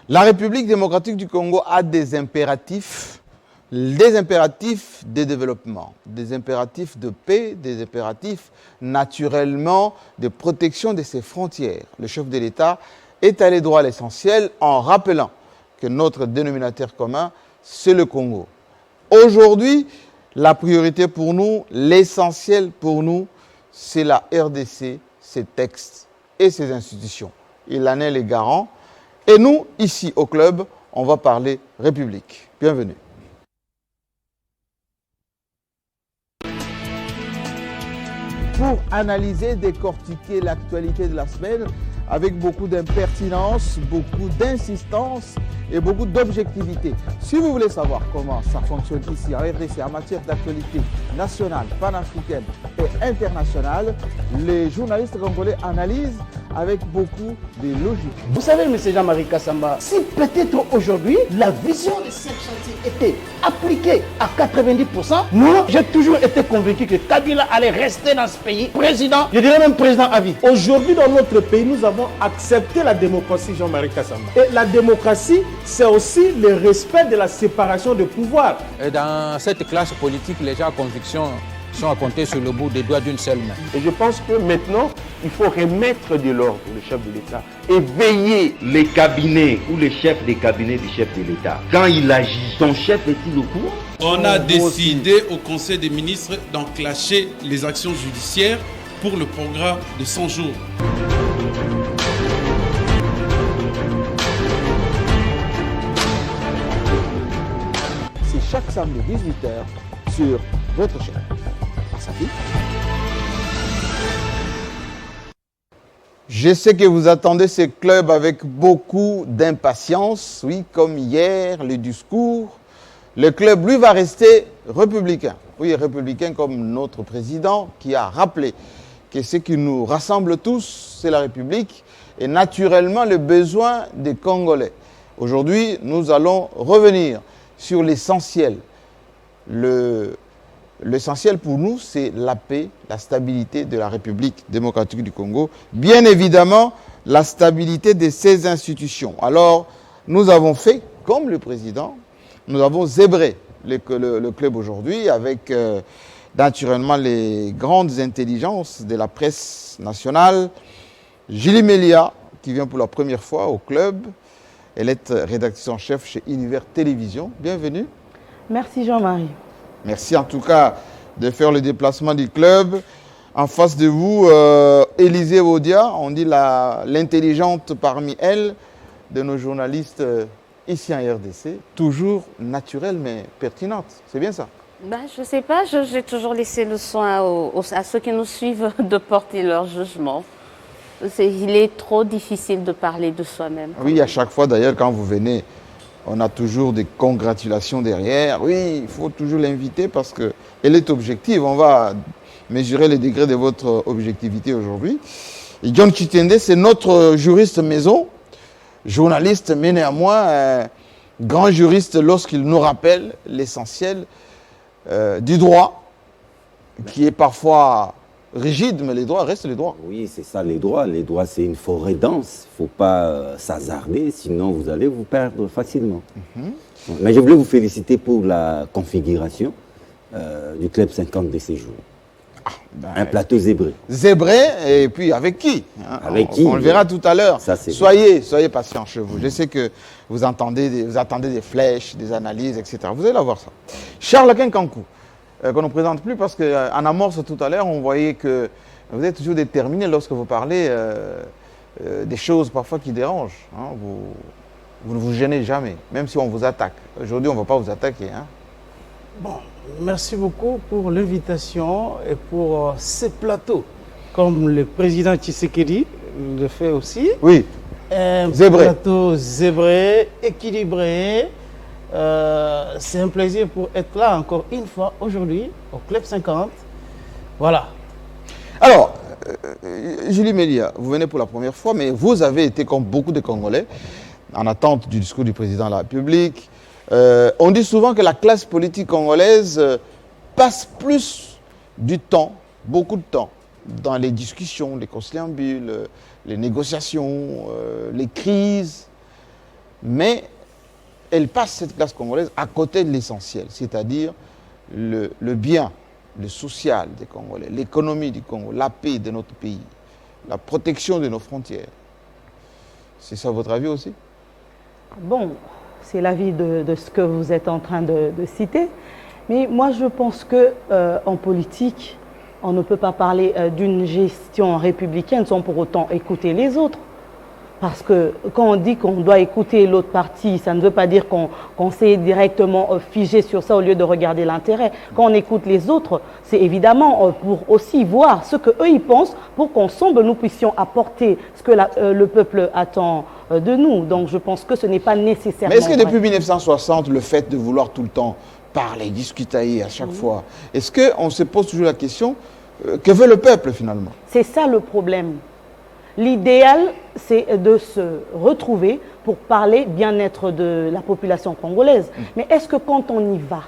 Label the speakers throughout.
Speaker 1: La République démocratique du Congo a des impératifs de développement, des impératifs de paix, des impératifs naturellement de protection de ses frontières. Le chef de l'État est allé droit à l'essentiel en rappelant que notre dénominateur commun, c'est le Congo. Aujourd'hui, la priorité pour nous, l'essentiel pour nous, c'est la RDC, ses textes et ses institutions. Il en est le garant. Et nous, ici au club, on va parler République. Bienvenue. Pour analyser, décortiquer l'actualité de la semaine avec beaucoup d'impertinence, beaucoup d'insistance et beaucoup d'objectivité. Si vous voulez savoir comment ça fonctionne ici en RDC en matière d'actualité nationale, panafricaine et internationale, les journalistes congolais analysent avec beaucoup de logique.
Speaker 2: Vous savez, M. Jean-Marie Kassamba, si peut-être aujourd'hui la vision de cette chantier était appliquée à 90%, moi j'ai toujours été convaincu que Kabila allait rester dans ce pays président, je dirais même président à vie.
Speaker 3: Aujourd'hui dans notre pays, nous avons accepté la démocratie, Jean-Marie Kassamba. Et la démocratie, c'est aussi le respect de la séparation de pouvoir.
Speaker 4: Et dans cette classe politique, les gens à conviction sont à compter sur le bout des doigts d'une seule main.
Speaker 5: Et je pense que maintenant, il faut remettre de l'ordre le chef de l'État et veiller
Speaker 6: les cabinets ou les chefs des cabinets du chef de l'État. Quand il agit, son chef est-il au courant?
Speaker 7: On a décidé au Conseil des ministres d'enclencher les actions judiciaires pour le programme de 100 jours.
Speaker 1: C'est chaque samedi 18h sur votre chaîne. Je sais que vous attendez ce club avec beaucoup d'impatience. Oui, comme hier, le discours. Le club, lui, va rester républicain. Oui, républicain comme notre président qui a rappelé que ce qui nous rassemble tous, c'est la République et naturellement le besoin des Congolais. Aujourd'hui, nous allons revenir sur l'essentiel. L'essentiel pour nous, c'est la paix, la stabilité de la République démocratique du Congo. Bien évidemment, la stabilité de ses institutions. Alors, nous avons fait, comme le président, nous avons zébré le club aujourd'hui avec naturellement les grandes intelligences de la presse nationale. Julie Melia, qui vient pour la première fois au club. Elle est rédactrice en chef chez Univers Télévision. Bienvenue.
Speaker 8: Merci Jean-Marie.
Speaker 1: Merci en tout cas de faire le déplacement du club. En face de vous, Élisée Odia, on dit l'intelligente parmi elles, de nos journalistes ici en RDC, toujours naturelle mais pertinente. C'est bien ça?
Speaker 9: Je ne sais pas, j'ai toujours laissé le soin à ceux qui nous suivent de porter leur jugement. Il est trop difficile de parler de soi-même.
Speaker 1: Oui, à chaque fois d'ailleurs quand vous venez, on a toujours des congratulations derrière. Oui, il faut toujours l'inviter parce qu'elle est objective. On va mesurer le degré de votre objectivité aujourd'hui. Et John Chitende, c'est notre juriste maison, journaliste, mais néanmoins grand juriste lorsqu'il nous rappelle l'essentiel du droit, qui est parfois rigide, mais les droits restent les droits.
Speaker 10: Oui, c'est ça les droits. Les droits, c'est une forêt dense. Il ne faut pas s'hasarder, sinon vous allez vous perdre facilement. Mais je voulais vous féliciter pour la configuration du Club 50 de ces jours. Un plateau zébré.
Speaker 1: Zébré, et puis avec qui
Speaker 10: Avec qui?
Speaker 1: On le verra tout à l'heure. Soyez patient chez vous. Je sais que vous attendez des flèches, des analyses, etc. Vous allez voir ça. Charles Kinkankou, qu'on ne présente plus parce qu'en amorce tout à l'heure, on voyait que vous êtes toujours déterminé lorsque vous parlez des choses parfois qui dérangent. Vous ne vous gênez jamais, même si on vous attaque. Aujourd'hui, on ne va pas vous attaquer.
Speaker 2: Bon, merci beaucoup pour l'invitation et pour ce plateau. Comme le président Tshisekedi le fait aussi.
Speaker 1: Oui,
Speaker 2: un plateau zébré, équilibré. C'est un plaisir pour être là encore une fois aujourd'hui au Club 50. Voilà.
Speaker 1: Alors, Julie Melia, vous venez pour la première fois, mais vous avez été comme beaucoup de Congolais en attente du discours du président de la République. On dit souvent que la classe politique congolaise passe plus du temps, beaucoup de temps, dans les discussions, les conciliambules, les négociations, les crises. mais elle passe, cette classe congolaise, à côté de l'essentiel, c'est-à-dire le bien, le social des Congolais, l'économie du Congo, la paix de notre pays, la protection de nos frontières. C'est ça votre avis aussi?
Speaker 8: Bon, c'est l'avis de ce que vous êtes en train de citer. Mais moi, je pense qu'en politique, on ne peut pas parler d'une gestion républicaine sans pour autant écouter les autres. Parce que quand on dit qu'on doit écouter l'autre partie, ça ne veut pas dire qu'on s'est directement figé sur ça au lieu de regarder l'intérêt. Quand on écoute les autres, c'est évidemment pour aussi voir ce qu'eux ils pensent pour qu'ensemble nous puissions apporter ce que le peuple attend de nous. Donc je pense que ce n'est pas nécessairement
Speaker 1: Mais est-ce que
Speaker 8: vrai.
Speaker 1: depuis 1960, le fait de vouloir tout le temps parler, discuter à chaque fois, est-ce qu'on se pose toujours la question, que veut le peuple finalement?
Speaker 8: C'est ça le problème. L'idéal, c'est de se retrouver pour parler bien-être de la population congolaise. Mais est-ce que quand on y va,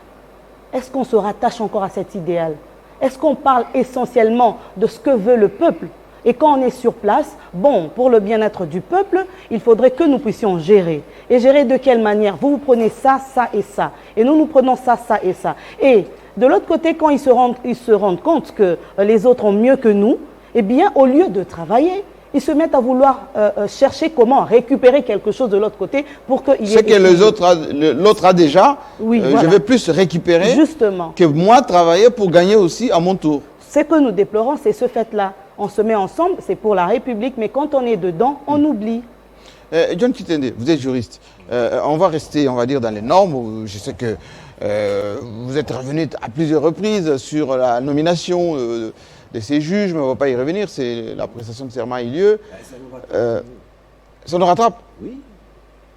Speaker 8: est-ce qu'on se rattache encore à cet idéal? Est-ce qu'on parle essentiellement de ce que veut le peuple? Et quand on est sur place, bon, pour le bien-être du peuple, il faudrait que nous puissions gérer. Et gérer de quelle manière? Vous prenez ça, ça et ça. Et nous prenons ça, ça et ça. Et de l'autre côté, quand ils se rendent compte que les autres ont mieux que nous, eh bien, au lieu de travailler, ils se mettent à vouloir chercher comment récupérer quelque chose de l'autre côté pour qu'il y ait...
Speaker 1: Ce que l'autre a déjà,
Speaker 8: oui, voilà.
Speaker 1: Je vais plus récupérer
Speaker 8: justement
Speaker 1: que moi travailler pour gagner aussi à mon tour.
Speaker 8: Ce que nous déplorons, c'est ce fait-là. On se met ensemble, c'est pour la République, mais quand on est dedans, on oublie.
Speaker 1: John Kitende, vous êtes juriste. On va rester, on va dire, dans les normes. Je sais que vous êtes revenu à plusieurs reprises sur la nomination de ces juges, mais on ne va pas y revenir. C'est la prestation de serment a eu lieu. Ça nous rattrape?
Speaker 10: Oui.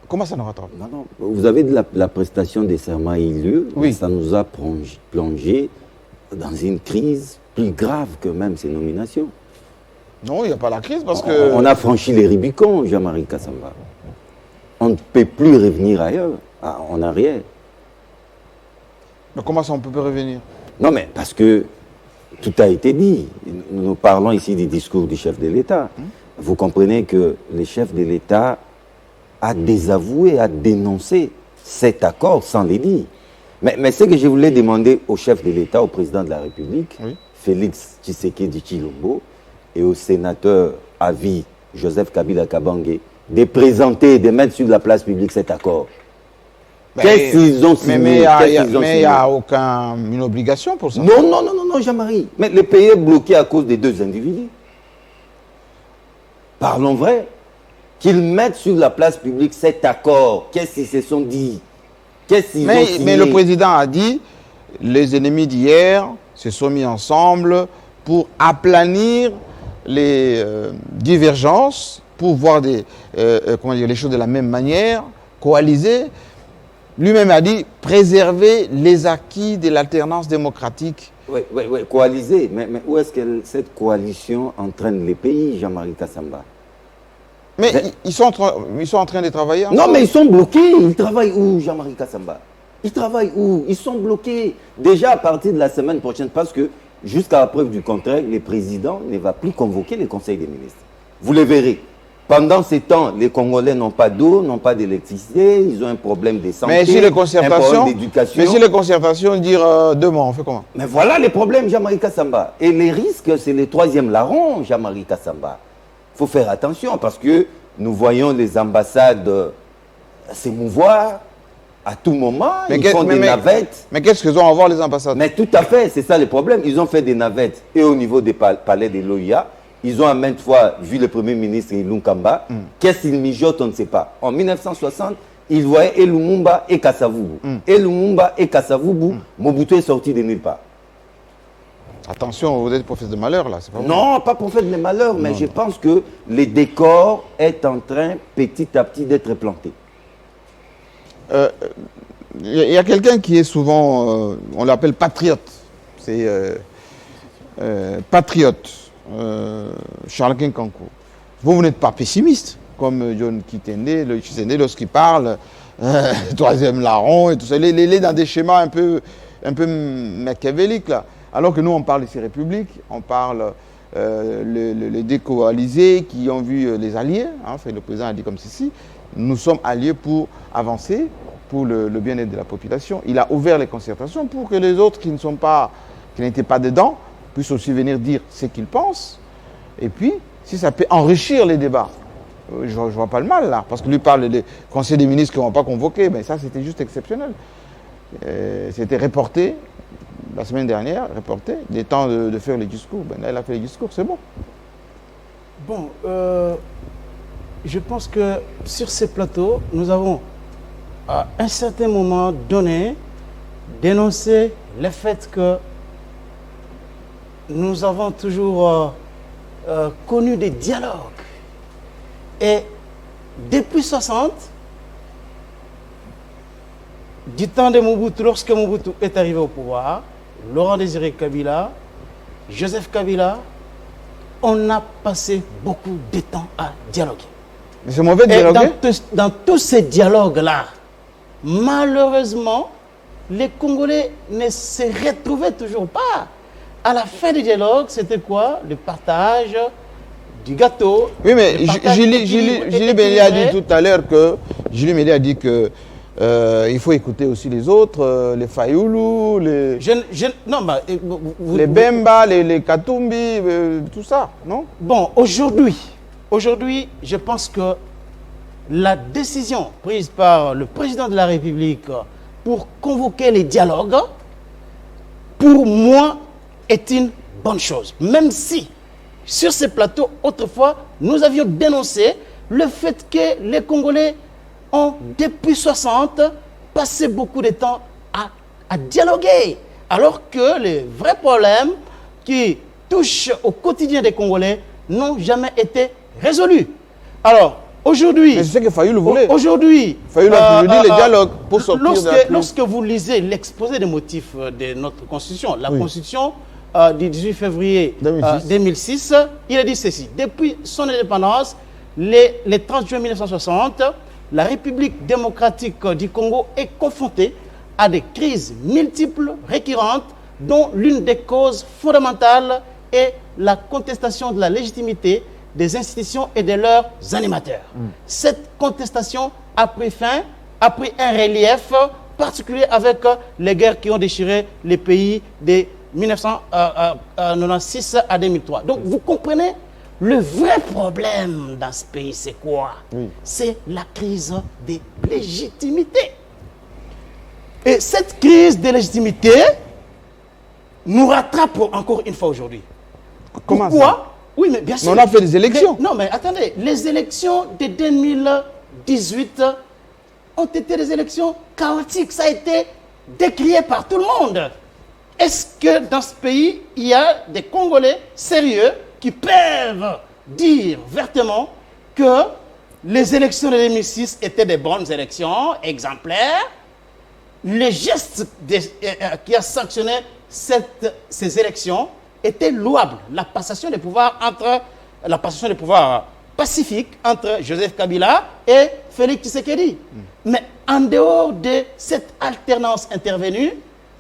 Speaker 1: Comment ça nous rattrape?
Speaker 10: Non. Vous avez de la prestation des serments a eu lieu.
Speaker 1: Oui.
Speaker 10: Ça nous a plongé dans une crise plus grave que même ces nominations.
Speaker 1: Non, il n'y a pas la crise parce que...
Speaker 10: On a franchi les Rubicons, Jean-Marie Kassamba. On ne peut plus revenir ailleurs, en arrière.
Speaker 1: Mais comment ça on peut revenir?
Speaker 10: Non, mais parce que tout a été dit. Nous parlons ici du discours du chef de l'État. Vous comprenez que le chef de l'État a désavoué, a dénoncé cet accord sans les dire. Mais ce que je voulais demander au chef de l'État, au président de la République,
Speaker 1: oui,
Speaker 10: Félix Tshisekedi Tshilombo, et au sénateur à vie, Joseph Kabila Kabange, de présenter, de mettre sur la place publique cet accord. Qu'est-ce qu'ils ont signé?
Speaker 1: Mais il n'y a aucune obligation pour ça.
Speaker 10: Non, Jean-Marie. Mais le pays est bloqué à cause des deux individus. Parlons vrai. Qu'ils mettent sur la place publique cet accord. Qu'est-ce qu'ils se sont dit? Qu'est-ce qu'ils ont signé?
Speaker 1: Mais le président a dit, les ennemis d'hier se sont mis ensemble pour aplanir les divergences, pour voir les choses de la même manière, coaliser. Lui-même a dit préserver les acquis de l'alternance démocratique.
Speaker 10: Oui, coaliser. Mais où est-ce que cette coalition entraîne les pays, Jean-Marie Kassamba?
Speaker 1: Mais ils sont en train de travailler ensemble.
Speaker 10: Non, mais ils sont bloqués. Ils travaillent où, Jean-Marie Kassamba? Ils travaillent où? Ils sont bloqués. Déjà à partir de la semaine prochaine, parce que jusqu'à la preuve du contraire, le président ne va plus convoquer le Conseil des ministres. Vous le verrez. Pendant ces temps, les Congolais n'ont pas d'eau, n'ont pas d'électricité, ils ont un problème de santé,
Speaker 1: mais si les concertations,
Speaker 10: un problème d'éducation.
Speaker 1: Mais si les concertations dirent 2 mois, on fait comment?
Speaker 10: Mais voilà les problèmes, Jean-Marie Kassamba. Et les risques, c'est le 3e larron, Jean-Marie Kassamba. Il faut faire attention parce que nous voyons les ambassades s'émouvoir à tout moment. Ils font des navettes.
Speaker 1: Mais qu'est-ce qu'ils ont à voir les ambassades?
Speaker 10: Mais tout à fait, c'est ça le problème. Ils ont fait des navettes. Et au niveau des palais de l'OIA, ils ont à maintes fois vu le Premier ministre Lunkamba. Qu'est-ce qu'ils mijotent, on ne sait pas. En 1960, ils voyaient et Lumumba et Kassavubu. Et Lumumba et Kassavubu, Mobutu est sorti de nulle part.
Speaker 1: Attention, vous êtes prophète de malheur là, c'est pas
Speaker 10: Non, pas prophète de malheur, mais je pense que le décor est en train petit à petit d'être planté.
Speaker 1: Il y a quelqu'un qui est souvent, on l'appelle patriote. C'est patriote, Charles Kinkankou. Vous n'êtes pas pessimiste, comme John Kitende, lorsqu'il parle, troisième larron et tout ça. Il est dans des schémas un peu machiavéliques là. Alors que nous, on parle ici République, on parle les décoalisés qui ont vu les alliés, hein, le président a dit comme ceci, nous sommes alliés pour avancer, pour le bien-être de la population. Il a ouvert les concertations pour que les autres qui n'étaient pas dedans puissent aussi venir dire ce qu'ils pensent. Et puis, si ça peut enrichir les débats, je ne vois pas le mal là, parce que lui parle des conseils des ministres qui ne vont pas convoquer, mais ça c'était juste exceptionnel. C'était reporté, la semaine dernière, reporté, des temps de faire les discours. Ben là, il a fait les discours, c'est bon.
Speaker 2: Bon, je pense que sur ces plateaux, nous avons à un certain moment donné dénoncé le fait que nous avons toujours connu des dialogues. Et depuis 60, du temps de Mobutu, lorsque Mobutu est arrivé au pouvoir, Laurent Désiré Kabila, Joseph Kabila, on a passé beaucoup de temps à dialoguer.
Speaker 1: Mais c'est mauvais de dialoguer.
Speaker 2: Dans tous ces dialogues-là, malheureusement, les Congolais ne se retrouvaient toujours pas. À la fin du dialogue, c'était quoi? Le partage du gâteau.
Speaker 1: Oui, mais Julie Méli a dit tout à l'heure que il faut écouter aussi les autres, les Fayoulou, les Bemba, les Katumbi, tout ça, non?
Speaker 2: Bon, aujourd'hui, je pense que la décision prise par le président de la République pour convoquer les dialogues, pour moi, est une bonne chose. Même si, sur ces plateaux, autrefois, nous avions dénoncé le fait que les Congolais ont, depuis 60, passé beaucoup de temps à dialoguer. Alors que les vrais problèmes qui touchent au quotidien des Congolais n'ont jamais été résolus. Alors, aujourd'hui...
Speaker 1: Mais c'est ce que Fayoulou voulait.
Speaker 2: Aujourd'hui...
Speaker 1: Fayoulou a toujours dit les dialogues pour sortir de la crise.
Speaker 2: Lorsque vous lisez l'exposé des motifs de notre Constitution, la Constitution du 18 février 2006, il a dit ceci. Depuis son indépendance, les 30 juin 1960, la République démocratique du Congo est confrontée à des crises multiples, récurrentes, dont l'une des causes fondamentales est la contestation de la légitimité des institutions et de leurs animateurs. Cette contestation a pris un relief particulier avec les guerres qui ont déchiré les pays de 1996 à 2003. Donc vous comprenez, le vrai problème dans ce pays, c'est quoi? C'est la crise de légitimité. Et cette crise de légitimité nous rattrape encore une fois aujourd'hui.
Speaker 1: Comment
Speaker 2: Pourquoi
Speaker 1: ça?
Speaker 2: Oui, mais bien sûr.
Speaker 1: Mais on a fait des élections.
Speaker 2: Non, mais attendez, les élections de 2018 ont été des élections chaotiques. Ça a été décrié par tout le monde. Est-ce que dans ce pays, il y a des Congolais sérieux qui peuvent dire vertement que les élections de 2006 étaient des bonnes élections, exemplaires? Les gestes qui a sanctionné ces élections étaient louables. La passation des pouvoirs pacifique entre Joseph Kabila et Félix Tshisekedi. Mais en dehors de cette alternance intervenue,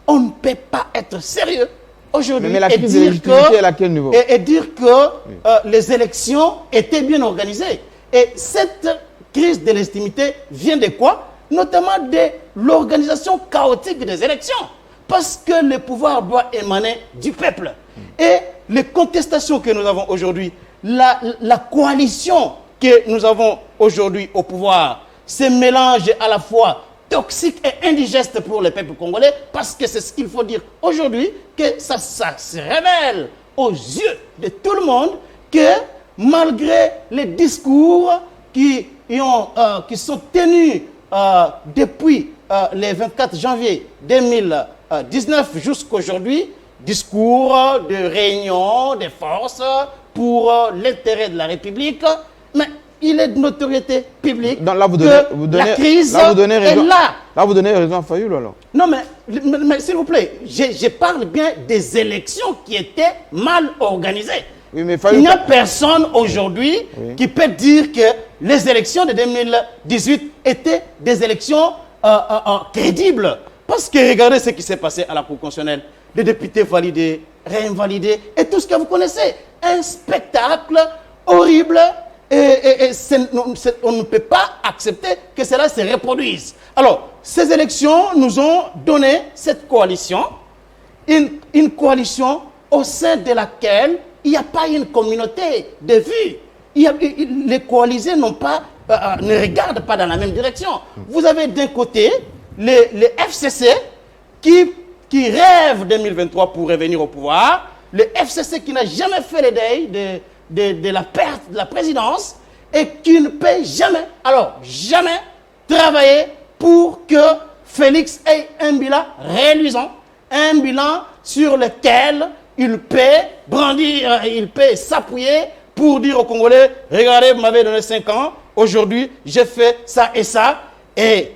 Speaker 2: on ne peut pas être sérieux aujourd'hui
Speaker 1: et
Speaker 2: dire que les élections étaient bien organisées. Et cette crise de légitimité vient de quoi? Notamment de l'organisation chaotique des élections. Parce que le pouvoir doit émaner du peuple. Et les contestations que nous avons aujourd'hui, la coalition que nous avons aujourd'hui au pouvoir, ce mélange à la fois toxique et indigeste pour le peuple congolais, parce que c'est ce qu'il faut dire aujourd'hui, que ça se révèle aux yeux de tout le monde que malgré les discours qui sont tenus depuis le 24 janvier 2019 jusqu'à aujourd'hui, discours de réunion des forces pour l'intérêt de la République, mais il est de notoriété publique
Speaker 1: donc là,
Speaker 2: la crise est là.
Speaker 1: Là, vous donnez raison à Fayoulou, alors.
Speaker 2: Non, mais s'il vous plaît, je parle bien des élections qui étaient mal organisées.
Speaker 1: Oui, mais
Speaker 2: il n'y a personne aujourd'hui qui peut dire que les élections de 2018 étaient des élections crédibles. Parce que regardez ce qui s'est passé à la Cour constitutionnelle. Des députés validés, réinvalidés, et tout ce que vous connaissez. Un spectacle horrible on ne peut pas accepter que cela se reproduise. Alors, ces élections nous ont donné cette coalition, une coalition au sein de laquelle il n'y a pas une communauté de vues. Les coalisés ne regardent pas dans la même direction. Vous avez d'un côté les FCC qui rêvent 2023 pour revenir au pouvoir, le FCC qui n'a jamais fait le deuil de la perte de la présidence et qui ne peut jamais, travailler pour que Félix ait un bilan réluisant, un bilan sur lequel il peut brandir, il peut s'appuyer pour dire aux Congolais, regardez, vous m'avez donné 5 ans, aujourd'hui, j'ai fait ça et ça, et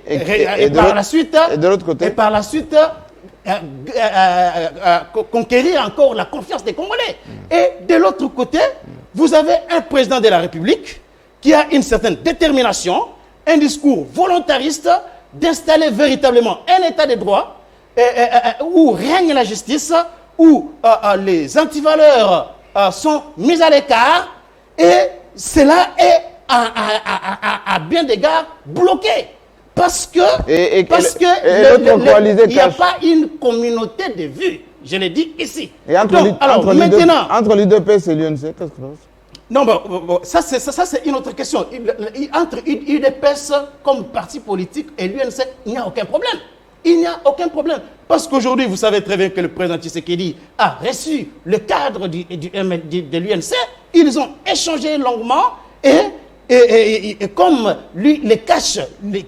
Speaker 2: par la suite,
Speaker 1: et de l'autre côté,
Speaker 2: conquérir encore la confiance des Congolais. Et de l'autre côté, vous avez un président de la République qui a une certaine détermination, un discours volontariste d'installer véritablement un état de droit où règne la justice, où les antivaleurs sont mis à l'écart, et cela est à bien d'égards bloqué. Parce que il
Speaker 1: n'y
Speaker 2: a pas une communauté de vues. Je l'ai dit ici.
Speaker 1: Et entre l'UDPS et l'UNC, qu'est-ce que ça passe?
Speaker 2: Non, ça c'est une autre question. Entre l'UDPS comme parti politique et l'UNC, il n'y a aucun problème. Il n'y a aucun problème. Parce qu'aujourd'hui, vous savez très bien que le président Tshisekedi a reçu le cadre de l'UNC. Ils ont échangé longuement et comme lui, les caches,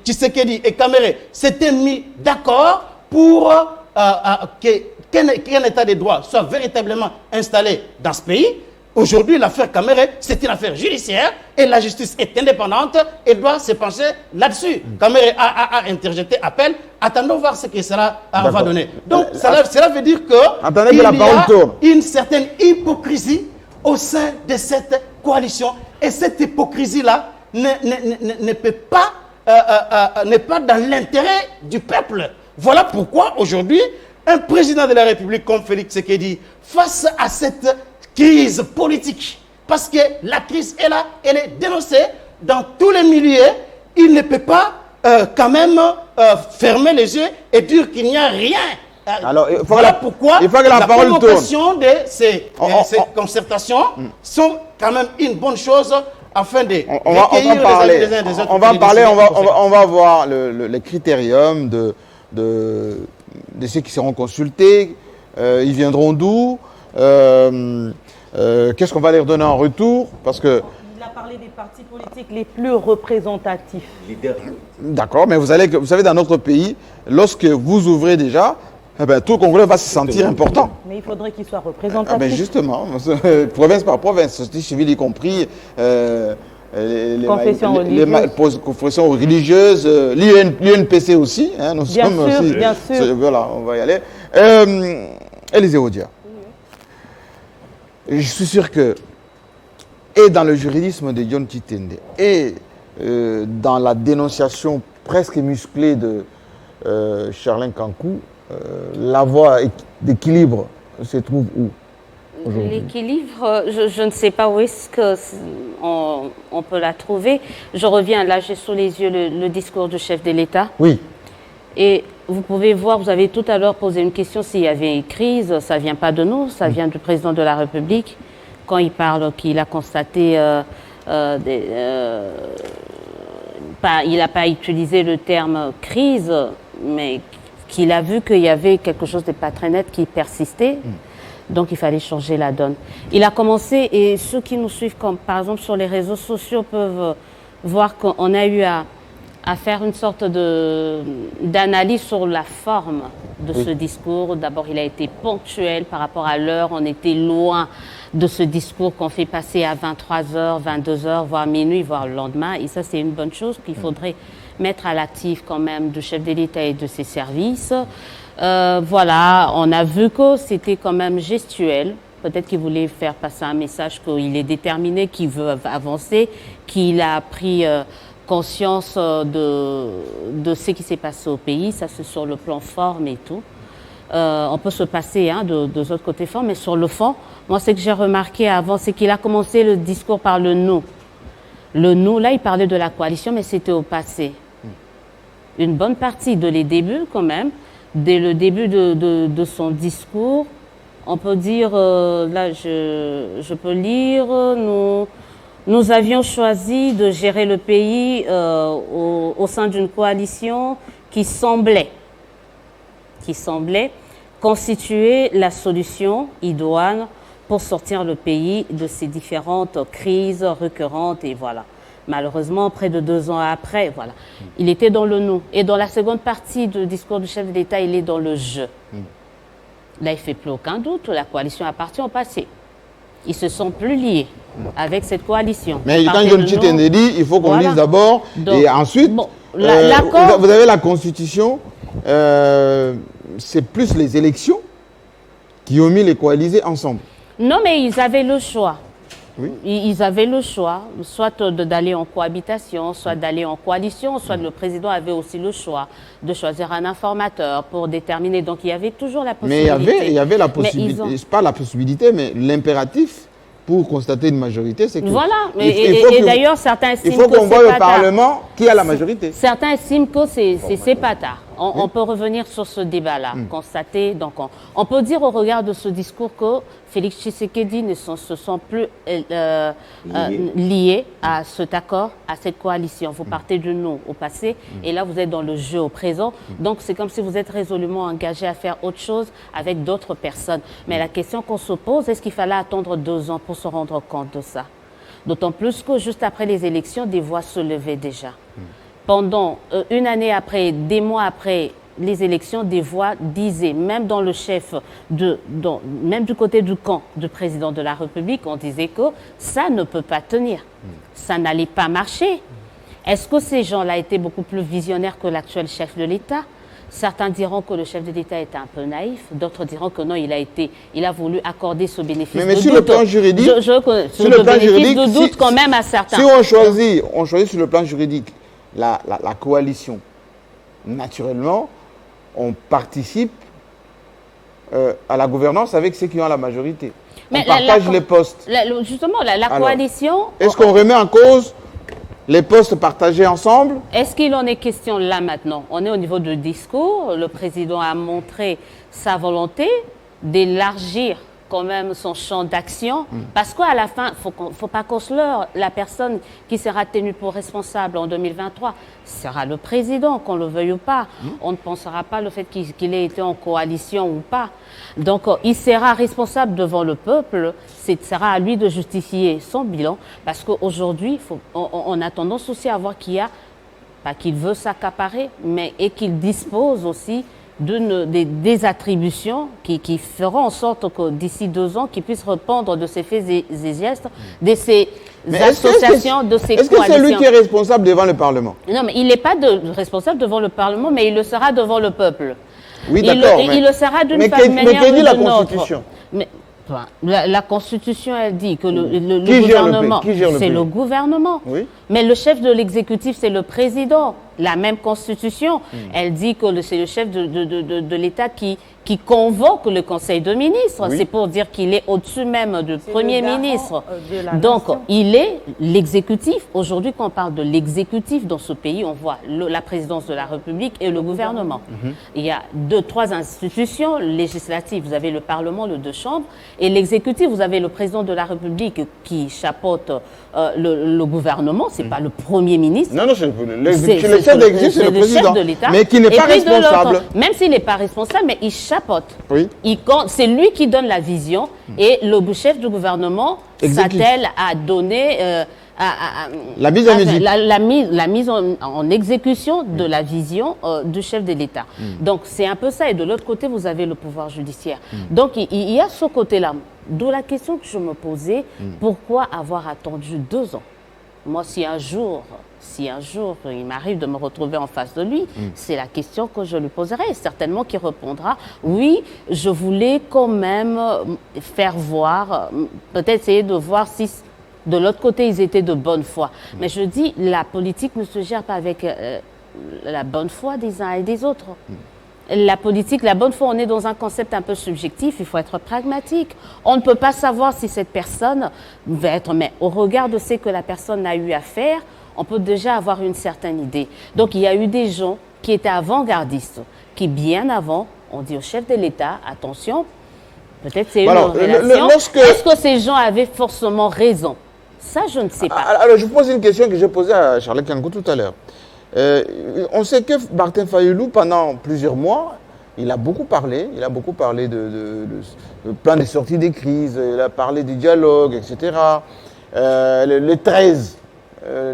Speaker 2: Tshisekedi et Kamere s'étaient mis d'accord pour qu'un état de droit soit véritablement installé dans ce pays. Aujourd'hui, l'affaire Kamere, c'est une affaire judiciaire et la justice est indépendante et doit se pencher là-dessus. Kamere a interjeté appel. Attendons voir ce que cela va donner. Donc, cela veut dire qu'il y a une certaine hypocrisie au sein de cette coalition. Et cette hypocrisie-là n'est pas dans l'intérêt du peuple. Voilà pourquoi aujourd'hui, un président de la République comme Félix Tshisekedi, face à cette crise politique, parce que la crise est là, elle est dénoncée dans tous les milieux, il ne peut pas quand même fermer les yeux et dire qu'il n'y a rien.
Speaker 1: Alors,
Speaker 2: pourquoi la convocation de ces concertations sont quand même une bonne chose afin de recueillir les uns des autres.
Speaker 1: On va en parler, on va voir les critériums de ceux qui seront consultés, ils viendront d'où, qu'est-ce qu'on va leur donner en retour, parce que...
Speaker 8: Il a parlé des partis politiques les plus représentatifs.
Speaker 1: D'accord, mais vous savez, dans notre pays, lorsque vous ouvrez déjà, tout le Congolais va se sentir important.
Speaker 8: Mais il faudrait qu'il soit représentatif.
Speaker 1: Justement, province par province, société civile y compris, les confessions religieuses, l'UNPC aussi. Hein, nous
Speaker 8: bien
Speaker 1: sommes
Speaker 8: sûr,
Speaker 1: aussi,
Speaker 8: bien sûr.
Speaker 1: Voilà, on va y aller. Élisée Odia. Je suis sûr que, et dans le juridisme de John Kitende, et dans la dénonciation presque musclée de Charlin Kankou, la voie d'équilibre se trouve où aujourd'hui?
Speaker 9: L'équilibre, je ne sais pas où est-ce qu'on peut la trouver. Je reviens, là j'ai sous les yeux le discours du chef de l'État.
Speaker 1: Oui.
Speaker 9: Et vous pouvez voir, vous avez tout à l'heure posé une question s'il y avait une crise. Ça ne vient pas de nous, ça vient du président de la République. Quand il parle qu'il a constaté, il n'a pas utilisé le terme crise, mais qu'il a vu qu'il y avait quelque chose de pas très net qui persistait. Donc, il fallait changer la donne. Il a commencé, et ceux qui nous suivent, comme par exemple sur les réseaux sociaux, peuvent voir qu'on a eu à faire une sorte d'analyse sur la forme de ce discours. D'abord, il a été ponctuel par rapport à l'heure. On était loin de ce discours qu'on fait passer à 23h, 22h, voire minuit, voire le lendemain. Et ça, c'est une bonne chose qu'il faudrait mettre à l'actif quand même du chef de l'État et de ses services. Voilà, on a vu que c'était quand même gestuel. Peut-être qu'il voulait faire passer un message qu'il est déterminé, qu'il veut avancer, qu'il a pris conscience de ce qui s'est passé au pays. Ça, c'est sur le plan forme et tout. On peut se passer de l'autre côté forme, mais sur le fond, moi, ce que j'ai remarqué avant, c'est qu'il a commencé le discours par le « nous ». Le nous, là, il parlait de la coalition, mais c'était au passé. Une bonne partie de les débuts, quand même, dès le début de son discours, on peut dire, là, je peux lire, nous avions choisi de gérer le pays au sein d'une coalition qui semblait constituer la solution idoine pour sortir le pays de ces différentes crises récurrentes et voilà. Malheureusement, près de 2 ans après, voilà, il était dans le nous. Et dans la seconde partie du discours du chef de l'État, il est dans le je. Là, il ne fait plus aucun doute, la coalition appartient au passé. Ils se sont plus liés avec cette coalition.
Speaker 1: Mais quand je le dit, il faut qu'on lise d'abord et ensuite, bon, vous avez la Constitution, c'est plus les élections qui ont mis les coalisés ensemble.
Speaker 9: Non, mais ils avaient le choix.
Speaker 1: Oui.
Speaker 9: Ils avaient le choix, soit d'aller en cohabitation, soit d'aller en coalition, soit le président avait aussi le choix de choisir un informateur pour déterminer. Donc il y avait toujours la possibilité.
Speaker 1: Mais il y avait la possibilité, pas la possibilité, mais l'impératif pour constater une majorité, c'est que...
Speaker 9: Voilà, et d'ailleurs certains estiment que
Speaker 1: il faut qu'on voit le Parlement qui a la majorité.
Speaker 9: Certains estiment que c'est pas tard. On peut revenir sur ce débat-là, constater. Donc on peut dire au regard de ce discours que Félix Tshisekedi ne se sont plus liés à cet accord, à cette coalition. Vous partez du nous au passé et là vous êtes dans le jeu au présent. Donc c'est comme si vous êtes résolument engagé à faire autre chose avec d'autres personnes. Mais la question qu'on se pose, est-ce qu'il fallait attendre 2 ans pour se rendre compte de ça? D'autant plus que juste après les élections, des voix se levaient déjà. Pendant une année après, des mois après les élections, des voix disaient, même dans le chef, même du côté du camp du président de la République, on disait que ça ne peut pas tenir, ça n'allait pas marcher. Est-ce que ces gens-là étaient beaucoup plus visionnaires que l'actuel chef de l'État? Certains diront que le chef de l'État était un peu naïf, d'autres diront que non, il a voulu accorder ce bénéfice de doute.
Speaker 1: Mais sur le plan juridique,
Speaker 9: de doute quand même à certains.
Speaker 1: Si on choisit sur le plan juridique la coalition, naturellement, on participe à la gouvernance avec ceux qui ont la majorité. Mais on partage les postes.
Speaker 9: Justement, la coalition...
Speaker 1: Est-ce qu'on remet en cause les postes partagés ensemble?
Speaker 9: Est-ce qu'il en est question là maintenant? On est au niveau du discours. Le président a montré sa volonté d'élargir quand même son champ d'action. Parce qu'à la fin, il ne faut pas qu'on se leurre. La personne qui sera tenue pour responsable en 2023 sera le président, qu'on le veuille ou pas. On ne pensera pas le fait qu'il ait été en coalition ou pas. Donc, il sera responsable devant le peuple. Ce sera à lui de justifier son bilan. Parce qu'aujourd'hui, on a tendance aussi à voir qu'il veut s'accaparer, mais et qu'il dispose aussi des attributions qui feront en sorte que d'ici 2 ans, qu'il puisse répondre de ses faits et gestes, de ses associations, de ses coalitions.
Speaker 1: Est-ce que c'est lui qui est responsable devant le Parlement?
Speaker 9: Non, mais il n'est pas responsable devant le Parlement, mais il le sera devant le peuple.
Speaker 1: Oui, d'accord.
Speaker 9: Il le sera d'une manière ou d'une autre.
Speaker 1: Mais que dit la Constitution?
Speaker 9: La Constitution, elle dit que le gouvernement, c'est le gouvernement.
Speaker 1: Oui.
Speaker 9: Mais le chef de l'exécutif, c'est le président. La même Constitution, elle dit que c'est le chef de l'État qui convoque le Conseil de ministres. Oui. C'est pour dire qu'il est au-dessus même du Premier ministre. Donc, il est l'exécutif. Aujourd'hui, quand on parle de l'exécutif dans ce pays, on voit la présidence de la République et le gouvernement. Il y a 3 institutions législatives. Vous avez le Parlement, les 2 chambres. Et l'exécutif, vous avez le président de la République qui chapeaute le gouvernement. Ce n'est pas le Premier ministre.
Speaker 1: Non, c'est le chef de l'État, mais qui n'est pas responsable.
Speaker 9: Même s'il n'est pas responsable, mais il chapeaute.
Speaker 1: Oui.
Speaker 9: C'est lui qui donne la vision et le chef du gouvernement s'attelle à donner
Speaker 1: la mise en musique.
Speaker 9: La mise en exécution de la vision du chef de l'État. Donc c'est un peu ça. Et de l'autre côté, vous avez le pouvoir judiciaire. Donc il y a ce côté-là. D'où la question que je me posais, pourquoi avoir attendu 2 ans? Moi, si un jour il m'arrive de me retrouver en face de lui, c'est la question que je lui poserai. Certainement qu'il répondra, oui, je voulais quand même faire voir, peut-être essayer de voir si de l'autre côté ils étaient de bonne foi. Mais je dis, la politique ne se gère pas avec la bonne foi des uns et des autres. la politique, la bonne foi, on est dans un concept un peu subjectif, il faut être pragmatique. On ne peut pas savoir si cette personne va être, mais au regard de ce que la personne a eu à faire, on peut déjà avoir une certaine idée. Donc il y a eu des gens qui étaient avant-gardistes, qui bien avant, on dit au chef de l'État, attention, peut-être c'est une relation, est-ce que ces gens avaient forcément raison? Ça, je ne sais pas.
Speaker 1: Alors je pose une question que j'ai posée à Charles Kankou tout à l'heure. On sait que Martin Fayulu, pendant plusieurs mois, il a beaucoup parlé de plan de sortie des crises, il a parlé du dialogue, etc. Les 13,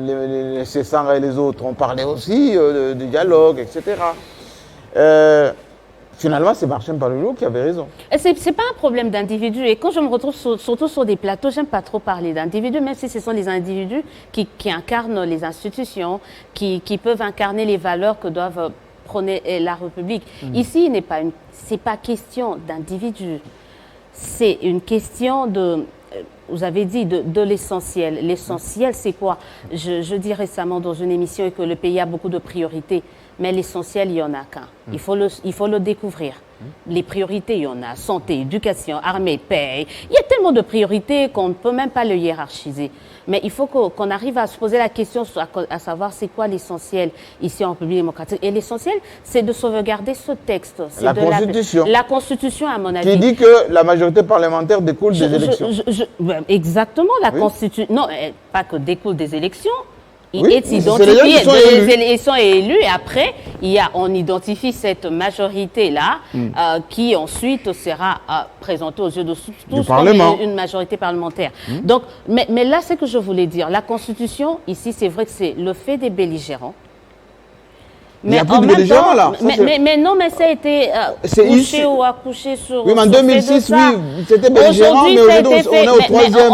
Speaker 1: les Cessara et les autres ont parlé aussi du dialogue, etc. Finalement, c'est Martin Fayulu qui avait raison.
Speaker 9: Ce n'est pas un problème d'individu. Et quand je me retrouve surtout sur des plateaux, j'aime pas trop parler d'individus, même si ce sont des individus qui incarnent les institutions, qui peuvent incarner les valeurs que doivent prôner la République. Ici, c'est pas question d'individu. C'est une question de... Vous avez dit de l'essentiel. L'essentiel, c'est quoi? Je dis récemment dans une émission que le pays a beaucoup de priorités. Mais l'essentiel, il n'y en a qu'un. Il faut le découvrir. Les priorités, il y en a. Santé, éducation, armée, paix. Il y a tellement de priorités qu'on ne peut même pas le hiérarchiser. Mais il faut qu'on arrive à se poser la question à savoir c'est quoi l'essentiel ici en République démocratique. Et l'essentiel, c'est de sauvegarder ce texte.
Speaker 1: La Constitution.
Speaker 9: La Constitution, à mon avis.
Speaker 1: Qui dit que la majorité parlementaire découle des élections.
Speaker 9: Exactement, la Constitution. Non, pas que découle des élections.
Speaker 1: Oui,
Speaker 9: est identifié, ils sont élus et après, on identifie cette majorité-là qui ensuite sera présentée aux yeux de tous comme une majorité parlementaire. Donc, mais là, c'est ce que je voulais dire. La Constitution, ici, c'est vrai que c'est le fait des belligérants.
Speaker 1: Mais il n'y a plus de belligérants là.
Speaker 9: Mais non, mais ça a été couché ou accouché sur.
Speaker 1: Oui, mais en 2006, oui, c'était belligérant, mais aujourd'hui, on est au troisième.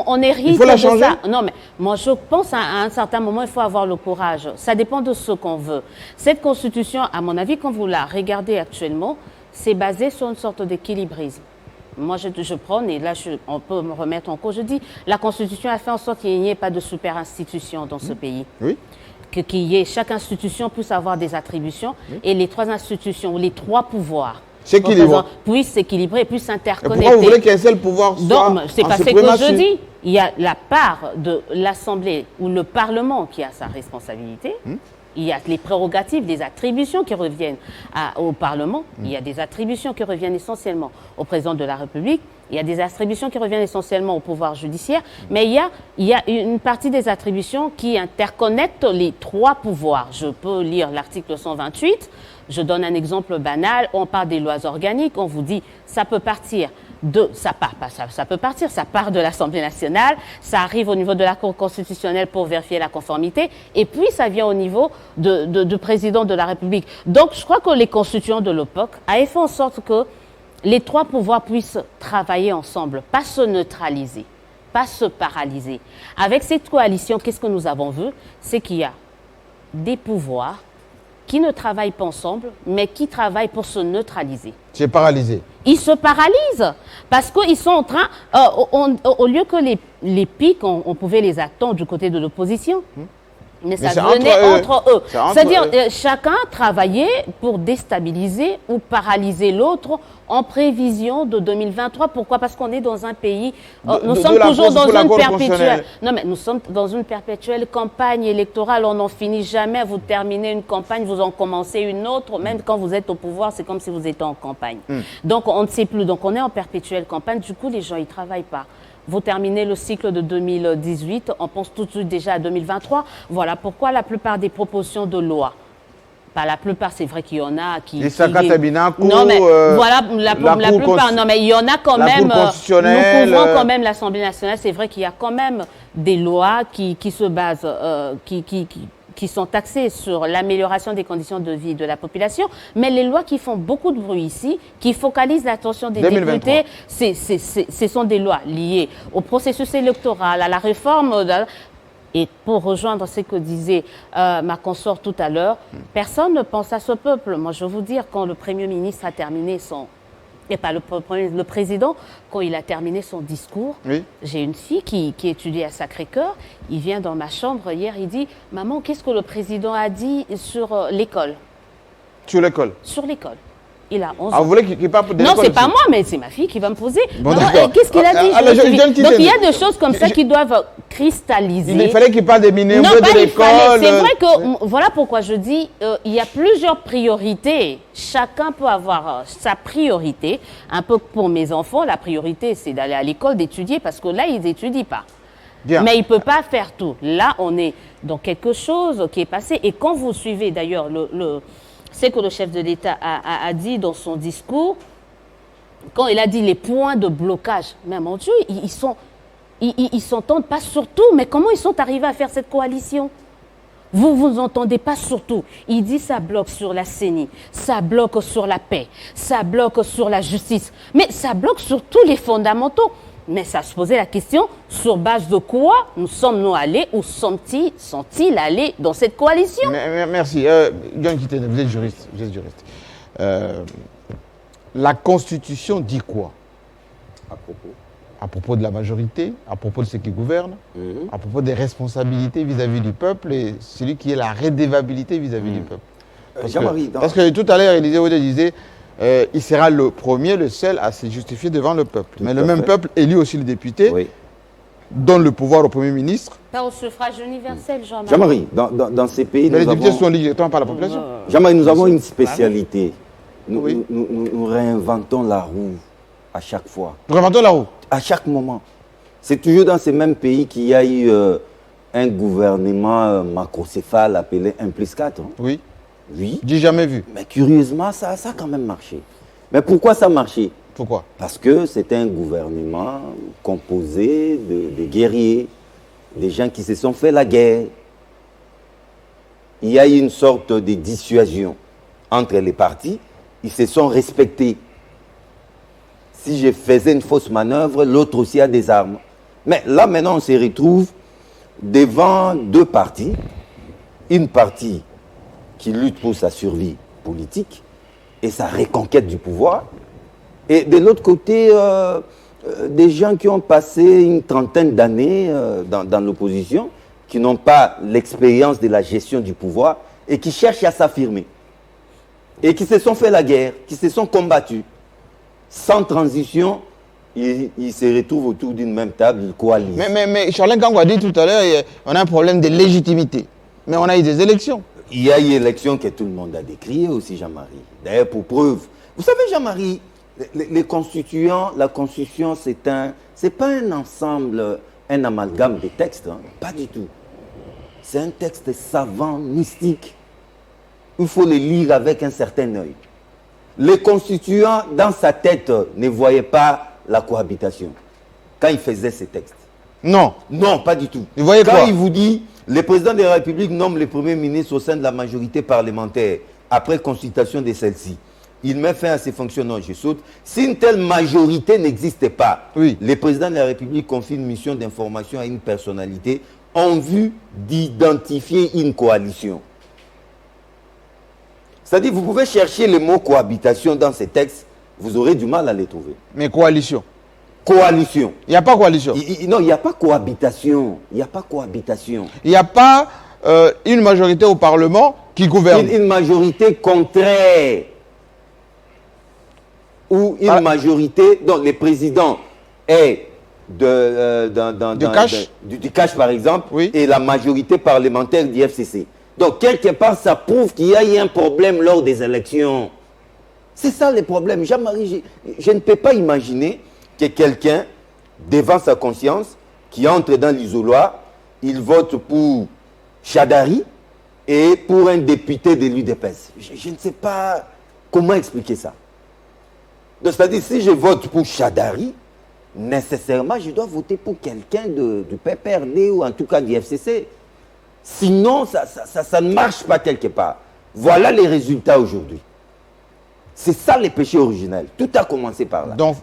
Speaker 9: On hérite
Speaker 1: il faut la changer.
Speaker 9: de ça. Non, mais moi, je pense à un certain moment, il faut avoir le courage. Ça dépend de ce qu'on veut. Cette constitution, à mon avis, quand vous la regardez actuellement, c'est basé sur une sorte d'équilibrisme. Moi, je prends, et là, on peut me remettre en cause. Je dis, la Constitution a fait en sorte qu'il n'y ait pas de super institution dans ce pays. Oui. Chaque institution puisse avoir des attributions et les trois institutions ou les trois pouvoirs puissent s'équilibrer, puissent s'interconnecter.
Speaker 1: Pourquoi vous voulez qu'un seul pouvoir soit
Speaker 9: c'est pas ce que je dis. Il y a la part de l'Assemblée ou le Parlement qui a sa responsabilité. Il y a les prérogatives, des attributions qui reviennent au Parlement. Il y a des attributions qui reviennent essentiellement au président de la République. Il y a des attributions qui reviennent essentiellement au pouvoir judiciaire. Mais il y a une partie des attributions qui interconnectent les trois pouvoirs. Je peux lire l'article 128. Je donne un exemple banal. On parle des lois organiques. On vous dit ça peut partir. Ça part de l'Assemblée nationale, ça arrive au niveau de la Cour constitutionnelle pour vérifier la conformité, et puis ça vient au niveau du président de la République. Donc je crois que les constituants de l'époque avaient fait en sorte que les trois pouvoirs puissent travailler ensemble, pas se neutraliser, pas se paralyser. Avec cette coalition, qu'est-ce que nous avons vu? C'est qu'il y a des pouvoirs qui ne travaillent pas ensemble, mais qui travaillent pour se neutraliser.
Speaker 1: C'est paralysé.
Speaker 9: Ils se paralysent parce qu'ils sont en train, au lieu que les pics, on pouvait les attendre du côté de l'opposition. Mais ça venait entre eux. C'est-à-dire, chacun travaillait pour déstabiliser ou paralyser l'autre en prévision de 2023. Pourquoi? Parce qu'on est dans un pays, nous sommes toujours dans une perpétuelle. Non, mais nous sommes dans une perpétuelle campagne électorale. On n'en finit jamais. Vous terminez une campagne, vous en commencez une autre. Même quand vous êtes au pouvoir, c'est comme si vous étiez en campagne. Donc, on ne sait plus. Donc, on est en perpétuelle campagne. Du coup, les gens, ils ne travaillent pas. Vous terminez le cycle de 2018, on pense tout de suite déjà à 2023. Voilà pourquoi la plupart des propositions de loi, pas la plupart, c'est vrai qu'il y en a qui...
Speaker 1: Les Sakatabinaco,
Speaker 9: non, mais voilà, la plupart, non, mais il y en a quand même... Nous couvrons quand même l'Assemblée nationale. C'est vrai qu'il y a quand même des lois qui se basent, qui sont axées sur l'amélioration des conditions de vie de la population, mais les lois qui font beaucoup de bruit ici, qui focalisent l'attention des députés, ce sont des lois liées au processus électoral, à la réforme. Et pour rejoindre ce que disait ma consort tout à l'heure, personne ne pense à ce peuple. Moi, je veux vous dire, quand le Premier ministre a terminé le président, quand il a terminé son discours, j'ai une fille qui étudie à Sacré-Cœur, il vient dans ma chambre hier, il dit « Maman, qu'est-ce que le président a dit sur l'école ?»
Speaker 1: Sur l'école.
Speaker 9: Sur l'école. Il a 11 ans.
Speaker 1: Ah, vous voulez qu'il parle de l'école?
Speaker 9: Non, c'est pas moi, mais c'est ma fille qui va me poser.
Speaker 1: Bon,
Speaker 9: qu'est-ce qu'il a dit? Donc il y a des choses comme ça
Speaker 1: Je-
Speaker 9: qui doivent cristalliser.
Speaker 1: Il fallait qu'il parle des minéraux
Speaker 9: Non,
Speaker 1: de
Speaker 9: pas il fallait.
Speaker 1: l'école.
Speaker 9: C'est vrai que, voilà pourquoi je dis, il y a plusieurs priorités. Chacun peut avoir sa priorité. Un peu pour mes enfants, la priorité, c'est d'aller à l'école, d'étudier, parce que là, ils n'étudient pas.
Speaker 1: Bien.
Speaker 9: Mais il ne peut pas faire tout. Là, on est dans quelque chose qui est passé. Et quand vous suivez, d'ailleurs, c'est que le chef de l'État a dit dans son discours, quand il a dit les points de blocage, mais mon Dieu, ils s'entendent pas sur tout. Mais comment ils sont arrivés à faire cette coalition? Vous entendez pas sur tout. Il dit ça bloque sur la CENI, ça bloque sur la paix, ça bloque sur la justice, mais ça bloque sur tous les fondamentaux. Mais ça se posait la question, sur base de quoi nous sommes-nous allés ou sont-ils allés dans cette coalition?
Speaker 1: Merci. John Kitene, vous êtes juriste. La Constitution dit quoi? À propos de la majorité, à propos de ceux qui gouvernent, à propos des responsabilités vis-à-vis du peuple et celui qui est la redevabilité vis-à-vis du peuple. Parce que tout à l'heure, Élisée Ouédé disait il sera le premier, le seul à se justifier devant le peuple. Mais le même peuple élit aussi le député, donne le pouvoir au Premier ministre.
Speaker 9: Pas au suffrage universel, Jean-Marie.
Speaker 10: Jean-Marie, dans ces pays,
Speaker 1: mais les députés sont élus directement par la population.
Speaker 10: Jean-Marie, nous avons une spécialité. Nous réinventons la roue à chaque fois.
Speaker 1: Nous réinventons la roue?
Speaker 10: À chaque moment. C'est toujours dans ces mêmes pays qu'il y a eu un gouvernement macrocéphale appelé 1+4. Hein.
Speaker 1: Oui.
Speaker 10: Oui.
Speaker 1: J'ai jamais vu.
Speaker 10: Mais curieusement, ça a quand même marché. Mais pourquoi ça a marché?
Speaker 1: Pourquoi?
Speaker 10: Parce que c'est un gouvernement composé de guerriers, des gens qui se sont fait la guerre. Il y a eu une sorte de dissuasion entre les partis. Ils se sont respectés. Si je faisais une fausse manœuvre, l'autre aussi a des armes. Mais là, maintenant, on se retrouve devant deux partis. Une partie qui lutte pour sa survie politique et sa reconquête du pouvoir. Et de l'autre côté, des gens qui ont passé une trentaine d'années dans l'opposition, qui n'ont pas l'expérience de la gestion du pouvoir et qui cherchent à s'affirmer. Et qui se sont fait la guerre, qui se sont combattus. Sans transition, ils se retrouvent autour d'une même table, ils coalisent.
Speaker 1: Mais Charlène Kango a dit tout à l'heure, on a un problème de légitimité. Mais on a eu des élections.
Speaker 10: Il y a eu une élection que tout le monde a décriée aussi, Jean-Marie. D'ailleurs, pour preuve. Vous savez, Jean-Marie, les constituants, la Constitution, c'est pas un ensemble, un amalgame de textes. Hein. Pas du tout. C'est un texte savant, mystique. Il faut le lire avec un certain œil. Les constituants, dans sa tête, ne voyaient pas la cohabitation quand il faisait ces textes.
Speaker 1: Non.
Speaker 10: Non, pas du tout.
Speaker 1: Ils voyaient quoi?
Speaker 10: Quand il vous dit, le président de la République nomme le Premier ministre au sein de la majorité parlementaire, après consultation de celle-ci, il met fin à ses fonctions, non, je saute. Si une telle majorité n'existait pas, le président de la République confie une mission d'information à une personnalité en vue d'identifier une coalition. C'est-à-dire, vous pouvez chercher le mot cohabitation dans ces textes, vous aurez du mal à les trouver.
Speaker 1: Mais coalition?
Speaker 10: Coalition.
Speaker 1: Il n'y a pas coalition?
Speaker 10: Non, il n'y a pas cohabitation. Il n'y a pas cohabitation.
Speaker 1: Il n'y a pas une majorité au Parlement qui gouverne?
Speaker 10: Une majorité contraire. Ou une majorité dont le président est du CACH, par exemple, et la majorité parlementaire du FCC. Donc, quelque part, ça prouve qu'il y a eu un problème lors des élections. C'est ça le problème. Jean-Marie, je ne peux pas imaginer que quelqu'un, devant sa conscience, qui entre dans l'isoloir, il vote pour Chadari et pour un député de l'UDPS. Je ne sais pas comment expliquer ça. C'est-à-dire, si je vote pour Chadari, nécessairement, je dois voter pour quelqu'un du PPRD ou en tout cas du FCC. Sinon, ça ne marche pas quelque part. Voilà les résultats aujourd'hui. C'est ça le péché originel. Tout a commencé par là. Donc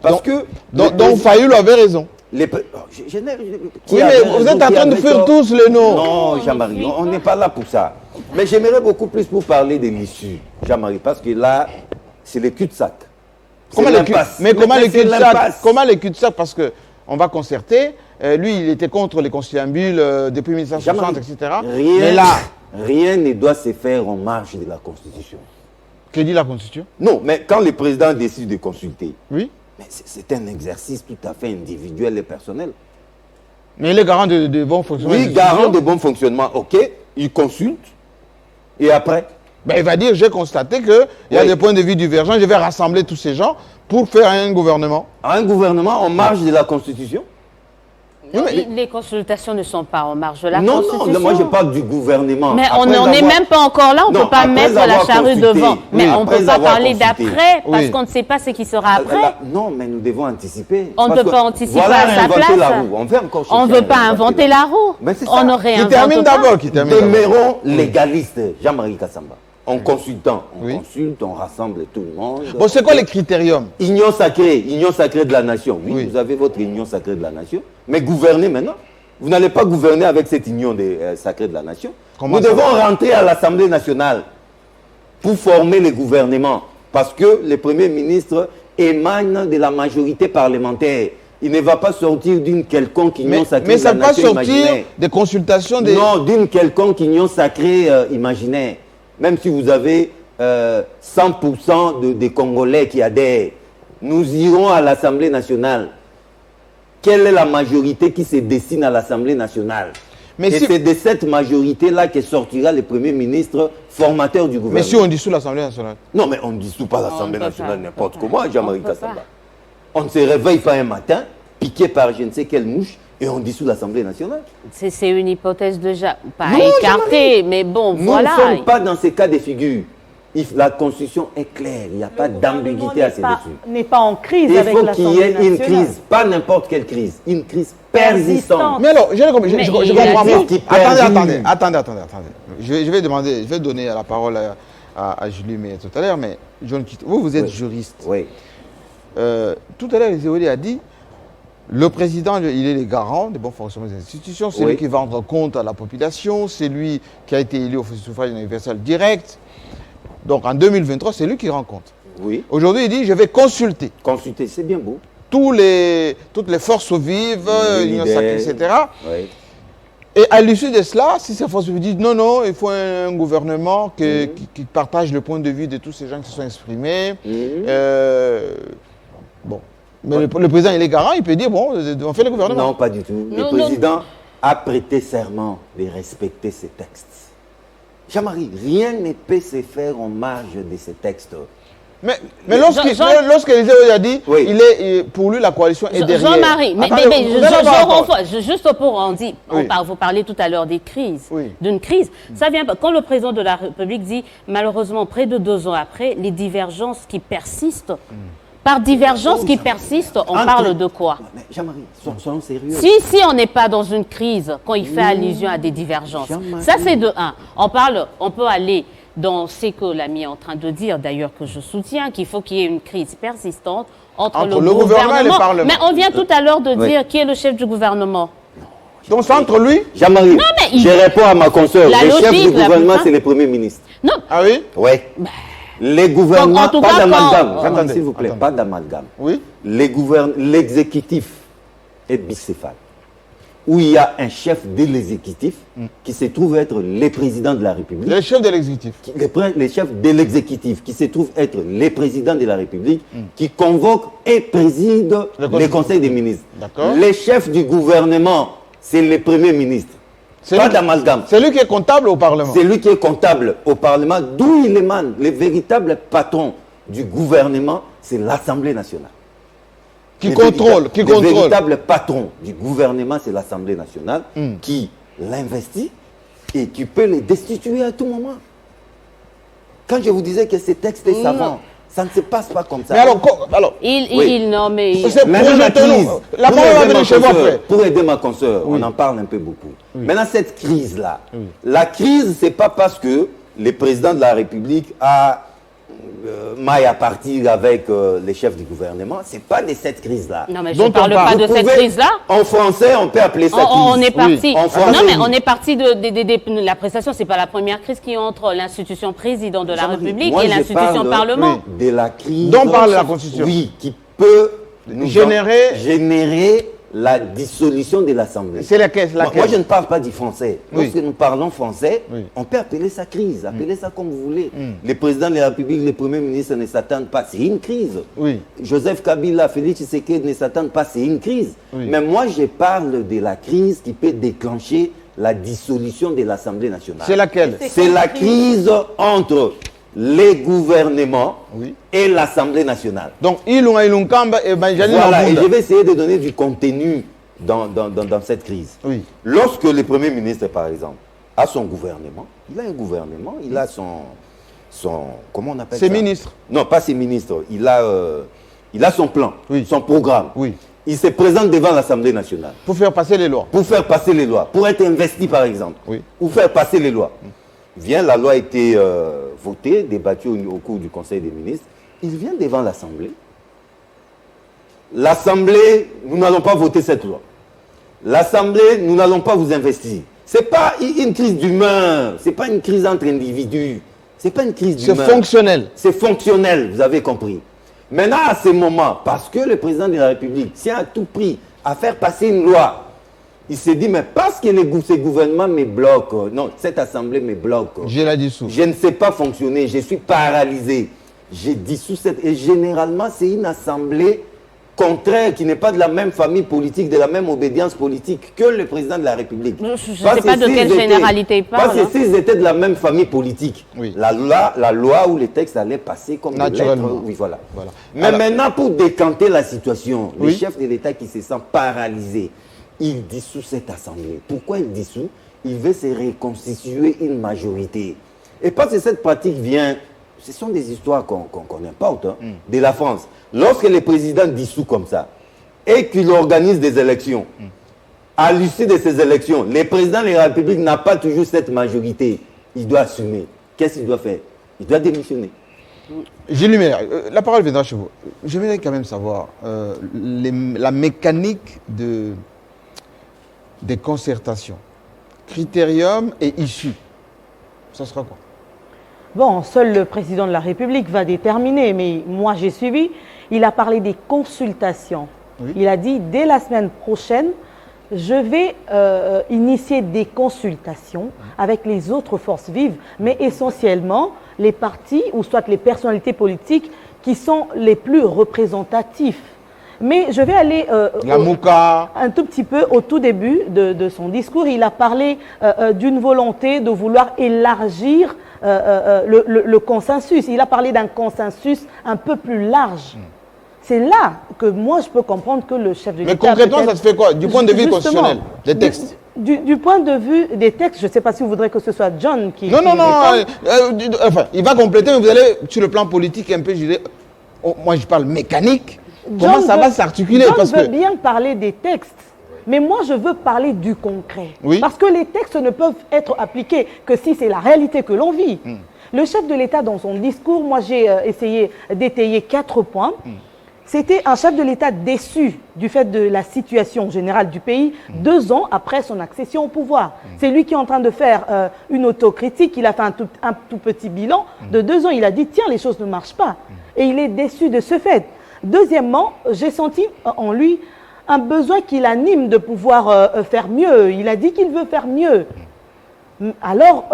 Speaker 1: Fayulu avait raison.
Speaker 10: Oui,
Speaker 1: mais vous êtes en train de faire tous les noms.
Speaker 10: Non, Jean-Marie, on n'est pas là pour ça. Mais j'aimerais beaucoup plus pour parler de l'issue, Jean-Marie, parce que là, c'est le cul-de-sac.
Speaker 1: Comment le cul-de-sac? Parce qu'on va concerter. Lui, il était contre les conciliabules depuis 1960, etc.
Speaker 10: Rien ne doit se faire en marge de la Constitution.
Speaker 1: Que dit la Constitution?
Speaker 10: Non, mais quand le président décide de consulter,
Speaker 1: Oui.
Speaker 10: mais c'est un exercice tout à fait individuel et personnel.
Speaker 1: Mais il est garant de bon fonctionnement.
Speaker 10: Oui, garant de bon fonctionnement, ok, il consulte, et après?
Speaker 1: Ben, il va dire, j'ai constaté qu'il y a des points de vue divergents, je vais rassembler tous ces gens pour faire un gouvernement.
Speaker 10: Un gouvernement en marge de la Constitution?
Speaker 9: Les consultations ne sont pas en marge de la
Speaker 10: Non,
Speaker 9: Constitution.
Speaker 10: non, moi je parle du gouvernement.
Speaker 9: Mais
Speaker 10: Après
Speaker 9: on n'en est
Speaker 10: avoir-
Speaker 9: même pas encore là, on ne
Speaker 10: Non,
Speaker 9: peut pas
Speaker 10: après
Speaker 9: mettre la
Speaker 10: avoir
Speaker 9: charrue
Speaker 10: consulté,
Speaker 9: devant. Mais
Speaker 10: oui,
Speaker 9: on ne
Speaker 10: après
Speaker 9: peut pas
Speaker 10: avoir
Speaker 9: parler
Speaker 10: consulté.
Speaker 9: d'après, parce
Speaker 1: Oui.
Speaker 9: qu'on ne sait pas ce qui sera après.
Speaker 10: Non, mais nous devons anticiper.
Speaker 9: On ne
Speaker 10: Parce
Speaker 9: peut
Speaker 10: que
Speaker 9: pas anticiper
Speaker 10: voilà
Speaker 9: à sa
Speaker 10: inventer
Speaker 9: place.
Speaker 10: la roue. On veut encore
Speaker 9: On ne
Speaker 10: chercher
Speaker 9: veut
Speaker 10: à
Speaker 9: pas inventer la roue.
Speaker 10: Mais c'est
Speaker 9: On
Speaker 10: ça.
Speaker 9: ne
Speaker 1: Qui
Speaker 9: réinvente
Speaker 1: termine
Speaker 9: pas.
Speaker 1: d'abord, qui termine d'abord.
Speaker 10: Demeurons légalistes, Jean-Marie Kassamba. En consultant, on
Speaker 1: Oui.
Speaker 10: consulte, on rassemble tout le monde.
Speaker 1: Bon, c'est quoi les critériums?
Speaker 10: Union sacrée de la nation. Oui,
Speaker 1: Oui.
Speaker 10: vous avez votre union sacrée de la nation. Mais gouverner maintenant, vous n'allez pas gouverner avec cette union sacrée de la nation.
Speaker 1: Comment
Speaker 10: Nous
Speaker 1: ça
Speaker 10: devons rentrer à l'Assemblée nationale pour former les gouvernements. Parce que le Premier ministre émane de la majorité parlementaire. Il ne va pas sortir d'une quelconque union sacrée
Speaker 1: Mais
Speaker 10: de
Speaker 1: ça
Speaker 10: la
Speaker 1: ne peut pas
Speaker 10: nation
Speaker 1: sortir
Speaker 10: imaginaire.
Speaker 1: des consultations des...
Speaker 10: Non, d'une quelconque union sacrée imaginaire. Même si vous avez 100% des Congolais qui adhèrent, nous irons à l'Assemblée nationale. Quelle est la majorité qui se dessine à l'Assemblée nationale?
Speaker 1: Mais
Speaker 10: Et
Speaker 1: si-
Speaker 10: c'est de cette majorité-là que sortira le Premier ministre formateur du
Speaker 1: Mais
Speaker 10: gouvernement.
Speaker 1: si on dissout l'Assemblée nationale?
Speaker 10: Non, mais on ne dissout pas l'Assemblée
Speaker 9: peut
Speaker 10: nationale
Speaker 9: pas,
Speaker 10: n'importe
Speaker 9: on peut
Speaker 10: comment,
Speaker 9: pas.
Speaker 10: Jean-Marie
Speaker 9: On peut
Speaker 10: Kassamba.
Speaker 9: pas.
Speaker 10: On ne se réveille pas un matin, piqué par je ne sais quelle mouche, et on dissout l'Assemblée nationale.
Speaker 9: C'est une hypothèse déjà pas
Speaker 10: Non,
Speaker 9: écartée, mais bon,
Speaker 10: Nous
Speaker 9: voilà.
Speaker 10: ne sommes pas dans ces cas de figure. La Constitution est claire, il n'y a pas d'ambiguïté à ce dessus.
Speaker 8: N'est pas en crise
Speaker 10: Il
Speaker 8: avec
Speaker 10: faut
Speaker 8: l'Assemblée
Speaker 10: qu'il y ait une
Speaker 8: nationale.
Speaker 10: crise, pas n'importe quelle crise, une crise persistante.
Speaker 1: Mais alors, je
Speaker 9: Mais
Speaker 1: comprends
Speaker 9: il
Speaker 1: pas.
Speaker 9: a dit-
Speaker 10: Qui
Speaker 1: Attendez,
Speaker 10: perdure.
Speaker 1: attendez. Je vais donner la parole à Julie mais tout à l'heure, mais John Kitto, vous êtes
Speaker 10: Oui.
Speaker 1: juriste.
Speaker 10: Oui.
Speaker 1: Tout à l'heure, Zéoli a dit, le président, il est le garant des bons fonctionnements des institutions, c'est
Speaker 10: Oui.
Speaker 1: lui qui va rendre compte à la population, c'est lui qui a été élu au suffrage universel direct. Donc en 2023, c'est lui qui rend compte.
Speaker 10: Oui.
Speaker 1: Aujourd'hui, il dit, je vais consulter
Speaker 10: Consulter, c'est bien beau.
Speaker 1: toutes les forces vives,
Speaker 10: Les
Speaker 1: l'Union
Speaker 10: leaders.
Speaker 1: sacrée, etc.
Speaker 10: Oui.
Speaker 1: Et à l'issue de cela, si ces forces vives disent non, il faut un gouvernement qui partage le point de vue de tous ces gens qui se sont exprimés. Bon. Mais le président, il est garant, il peut dire, bon, on fait le gouvernement.
Speaker 10: Non, pas du tout.
Speaker 9: Non,
Speaker 10: Le
Speaker 9: non.
Speaker 10: président a prêté serment de respecter ces textes. Jean-Marie, rien ne peut se faire en marge de ces textes.
Speaker 1: Mais lorsqu'Élisée a dit,
Speaker 10: Oui.
Speaker 1: pour lui, la coalition est derrière.
Speaker 9: Jean-Marie, mais
Speaker 1: Attendez,
Speaker 9: je
Speaker 1: vous allez voir encore.
Speaker 9: renvoie, juste pour en dire,
Speaker 1: Oui.
Speaker 9: vous parlez tout à l'heure des crises,
Speaker 1: Oui.
Speaker 9: d'une crise. Ça vient pas. Quand le président de la République dit, malheureusement, près de 2 ans après, les divergences qui persistent, par divergences qui persistent, on
Speaker 10: Entre-
Speaker 9: parle de quoi?
Speaker 10: Mais Jean-Marie, soyons sérieux.
Speaker 9: Si on n'est pas dans une crise, quand il fait allusion à des divergences,
Speaker 10: Jean-Marie.
Speaker 9: ça c'est de un. On peut aller dans ce que l'ami est en train de dire, d'ailleurs que je soutiens, qu'il faut qu'il y ait une crise persistante entre le
Speaker 1: gouvernement et le Parlement.
Speaker 9: Mais on vient tout à l'heure de
Speaker 10: Oui.
Speaker 9: dire qui est le chef du gouvernement.
Speaker 1: Donc c'est entre lui.
Speaker 10: Jean-Marie,
Speaker 9: mais il-
Speaker 10: je réponds à ma consoeur.
Speaker 9: La
Speaker 10: Le chef
Speaker 9: logique,
Speaker 10: du
Speaker 9: la
Speaker 10: gouvernement,
Speaker 9: plupart-
Speaker 10: c'est le Premier ministre.
Speaker 9: Non,
Speaker 1: Ah oui
Speaker 10: Oui. Les gouvernements,
Speaker 9: en tout
Speaker 10: pas
Speaker 9: cas,
Speaker 10: d'amalgame.
Speaker 9: quand-
Speaker 10: Jean-Marie,
Speaker 1: Attendez,
Speaker 10: s'il vous plaît,
Speaker 1: attendez.
Speaker 10: pas d'amalgame.
Speaker 1: Oui.
Speaker 10: L'exécutif est bicéphale. Où il y a un chef de l'exécutif qui se trouve être le président de la République.
Speaker 1: Le chef de l'exécutif.
Speaker 10: Le chef de l'exécutif qui se trouve être le président de la République, qui convoque et préside le Conseil des ministres.
Speaker 1: D'accord.
Speaker 10: Le chef du gouvernement, c'est le Premier ministre.
Speaker 1: C'est
Speaker 10: Pas
Speaker 1: lui-
Speaker 10: d'amalgame.
Speaker 1: C'est lui qui est comptable au Parlement.
Speaker 10: C'est lui qui est comptable au Parlement, d'où il émane. Le véritable patron du gouvernement, c'est l'Assemblée nationale.
Speaker 1: Qui
Speaker 10: Le
Speaker 1: contrôle.
Speaker 10: Le véritable patron du gouvernement, c'est l'Assemblée nationale qui l'investit et qui peut le destituer à tout moment. Quand je vous disais que ces textes est savant, ça ne se passe pas comme ça.
Speaker 1: Mais alors,
Speaker 10: Oui.
Speaker 9: non mais
Speaker 1: c'est
Speaker 10: Maintenant, la
Speaker 1: projetons-nous.
Speaker 10: crise,
Speaker 1: La
Speaker 10: pour
Speaker 1: parole va
Speaker 10: aider
Speaker 1: venir
Speaker 10: ma
Speaker 1: chez moi
Speaker 10: consoeur,
Speaker 1: après.
Speaker 10: pour aider ma consoeur, on en parle un peu beaucoup. Maintenant, cette crise-là, la crise, c'est pas parce que le président de la République a maille à partir avec les chefs du gouvernement, c'est pas de cette crise-là.
Speaker 9: Non, mais je
Speaker 1: Dont
Speaker 9: ne parle
Speaker 1: on parle.
Speaker 9: pas de
Speaker 10: Vous
Speaker 9: cette
Speaker 10: pouvez-
Speaker 9: crise-là.
Speaker 10: En français, on peut appeler ça crise.
Speaker 9: On est parti.
Speaker 10: En français,
Speaker 9: Non, mais
Speaker 10: oui.
Speaker 9: on est parti la prestation, c'est pas la première crise qui est entre l'institution président de la
Speaker 10: Jean-Marie,
Speaker 9: République
Speaker 10: moi,
Speaker 9: et
Speaker 10: je
Speaker 9: l'institution
Speaker 10: parle,
Speaker 9: Parlement.
Speaker 10: de la crise
Speaker 1: Dont parle la Constitution.
Speaker 10: Oui, qui peut nous
Speaker 1: Générer-
Speaker 10: générer la dissolution de l'Assemblée.
Speaker 1: C'est laquelle,
Speaker 10: Moi, je ne parle pas du français.
Speaker 1: Oui.
Speaker 10: Lorsque nous parlons français,
Speaker 1: Oui.
Speaker 10: on peut appeler ça crise, appeler ça comme vous voulez. Les présidents de la République, les premiers ministres ne s'attendent pas, c'est une crise.
Speaker 1: Oui.
Speaker 10: Joseph Kabila, Félix Tshisekedi ne s'attendent pas, c'est une crise.
Speaker 1: Oui.
Speaker 10: Mais moi, je parle de la crise qui peut déclencher la dissolution de l'Assemblée nationale.
Speaker 1: C'est laquelle?
Speaker 10: C'est la crise entre les gouvernements
Speaker 1: Oui.
Speaker 10: et l'Assemblée nationale.
Speaker 1: Donc, Ilunga Ilunkamba et Benjamin
Speaker 10: Voilà, et
Speaker 1: Mabunda.
Speaker 10: je vais essayer de donner du contenu dans cette crise.
Speaker 1: Oui.
Speaker 10: Lorsque le Premier ministre, par exemple, a son gouvernement, il a un gouvernement, il a son comment on appelle ça?
Speaker 1: Ses ministres.
Speaker 10: Non, pas ses ministres. Il a son plan,
Speaker 1: Oui.
Speaker 10: son programme.
Speaker 1: Oui.
Speaker 10: Il se présente devant l'Assemblée nationale
Speaker 1: Pour faire passer les lois.
Speaker 10: pour faire passer les lois, pour être investi, par exemple,
Speaker 1: Oui.
Speaker 10: ou faire passer les lois. Vient, la loi a été votée, débattue au cours du Conseil des ministres. Il vient devant l'Assemblée. L'Assemblée, nous n'allons pas voter cette loi. L'Assemblée, nous n'allons pas vous investir. Ce n'est pas une crise d'humain, ce n'est pas une crise entre individus, ce n'est pas une crise
Speaker 1: C'est
Speaker 10: d'humain.
Speaker 1: fonctionnel.
Speaker 10: C'est fonctionnel, vous avez compris. Maintenant, à ce moment, parce que le président de la République tient à tout prix à faire passer une loi, il s'est dit, mais parce que ces gouvernements me bloquent, non, cette assemblée me bloque,
Speaker 1: Je la dissous.
Speaker 10: je ne sais pas fonctionner, je suis paralysé. J'ai dissous cette... Et généralement, c'est une assemblée contraire, qui n'est pas de la même famille politique, de la même obédience politique que le président de la République.
Speaker 9: Je ne sais pas de quelle généralité il parle.
Speaker 10: Parce que s'ils étaient de la même famille politique,
Speaker 1: Oui.
Speaker 10: la loi ou les textes allaient passer comme des
Speaker 1: Naturellement.
Speaker 10: lettres. Oui, voilà.
Speaker 1: Voilà.
Speaker 10: Mais
Speaker 1: Alors-
Speaker 10: maintenant, pour décanter la situation, le
Speaker 1: Oui.
Speaker 10: chef de l'État qui se sent paralysé, il dissout cette assemblée. Pourquoi il dissout? Il veut se reconstituer une majorité. Et parce que cette pratique vient, ce sont des histoires qu'on importe, hein, de la France. Lorsque le président dissout comme ça et qu'il organise des élections, à l'issue de ces élections, le président de la République n'a pas toujours cette majorité. Il doit assumer. Qu'est-ce qu'il doit faire? Il doit démissionner.
Speaker 1: Gilles Lumière, la parole viendra chez vous. J'aimerais quand même savoir la mécanique des concertations. Critérium et issue. Ça sera quoi?
Speaker 8: Bon, seul le président de la République va déterminer, mais moi j'ai suivi. Il a parlé des consultations.
Speaker 1: Oui.
Speaker 8: Il a dit, dès la semaine prochaine, je vais initier des consultations avec les autres forces vives, mais essentiellement les partis ou soit les personnalités politiques qui sont les plus représentatifs. Mais je vais aller
Speaker 1: La Mouka.
Speaker 8: un tout petit peu au tout début de son discours. Il a parlé d'une volonté de vouloir élargir le consensus. Il a parlé d'un consensus un peu plus large. C'est là que moi je peux comprendre que le chef de l'État...
Speaker 1: Mais concrètement, ça se fait quoi? Du point de vue
Speaker 8: Justement,
Speaker 1: constitutionnel, des textes.
Speaker 8: Du point de vue des textes, je ne sais pas si vous voudrez que ce soit John qui...
Speaker 1: Non,
Speaker 8: qui
Speaker 1: non, non.
Speaker 8: réponde.
Speaker 1: Enfin, il va compléter, mais vous allez sur le plan politique un peu, je dirais, moi je parle mécanique. Comment
Speaker 8: John
Speaker 1: ça
Speaker 8: veut-
Speaker 1: va s'articuler?
Speaker 8: John
Speaker 1: Parce
Speaker 8: veut
Speaker 1: que
Speaker 8: bien parler des textes, mais moi je veux parler du concret.
Speaker 1: Oui.
Speaker 8: Parce que les textes ne peuvent être appliqués que si c'est la réalité que l'on vit. Le chef de l'État, dans son discours, moi j'ai essayé d'étayer 4 points. C'était un chef de l'État déçu du fait de la situation générale du pays 2 ans après son accession au pouvoir. C'est lui qui est en train de faire une autocritique. Il a fait un tout petit bilan de 2 ans. Il a dit, tiens, les choses ne marchent pas. Et il est déçu de ce fait. Deuxièmement, j'ai senti en lui un besoin qui l'anime de pouvoir faire mieux. Il a dit qu'il veut faire mieux. Alors,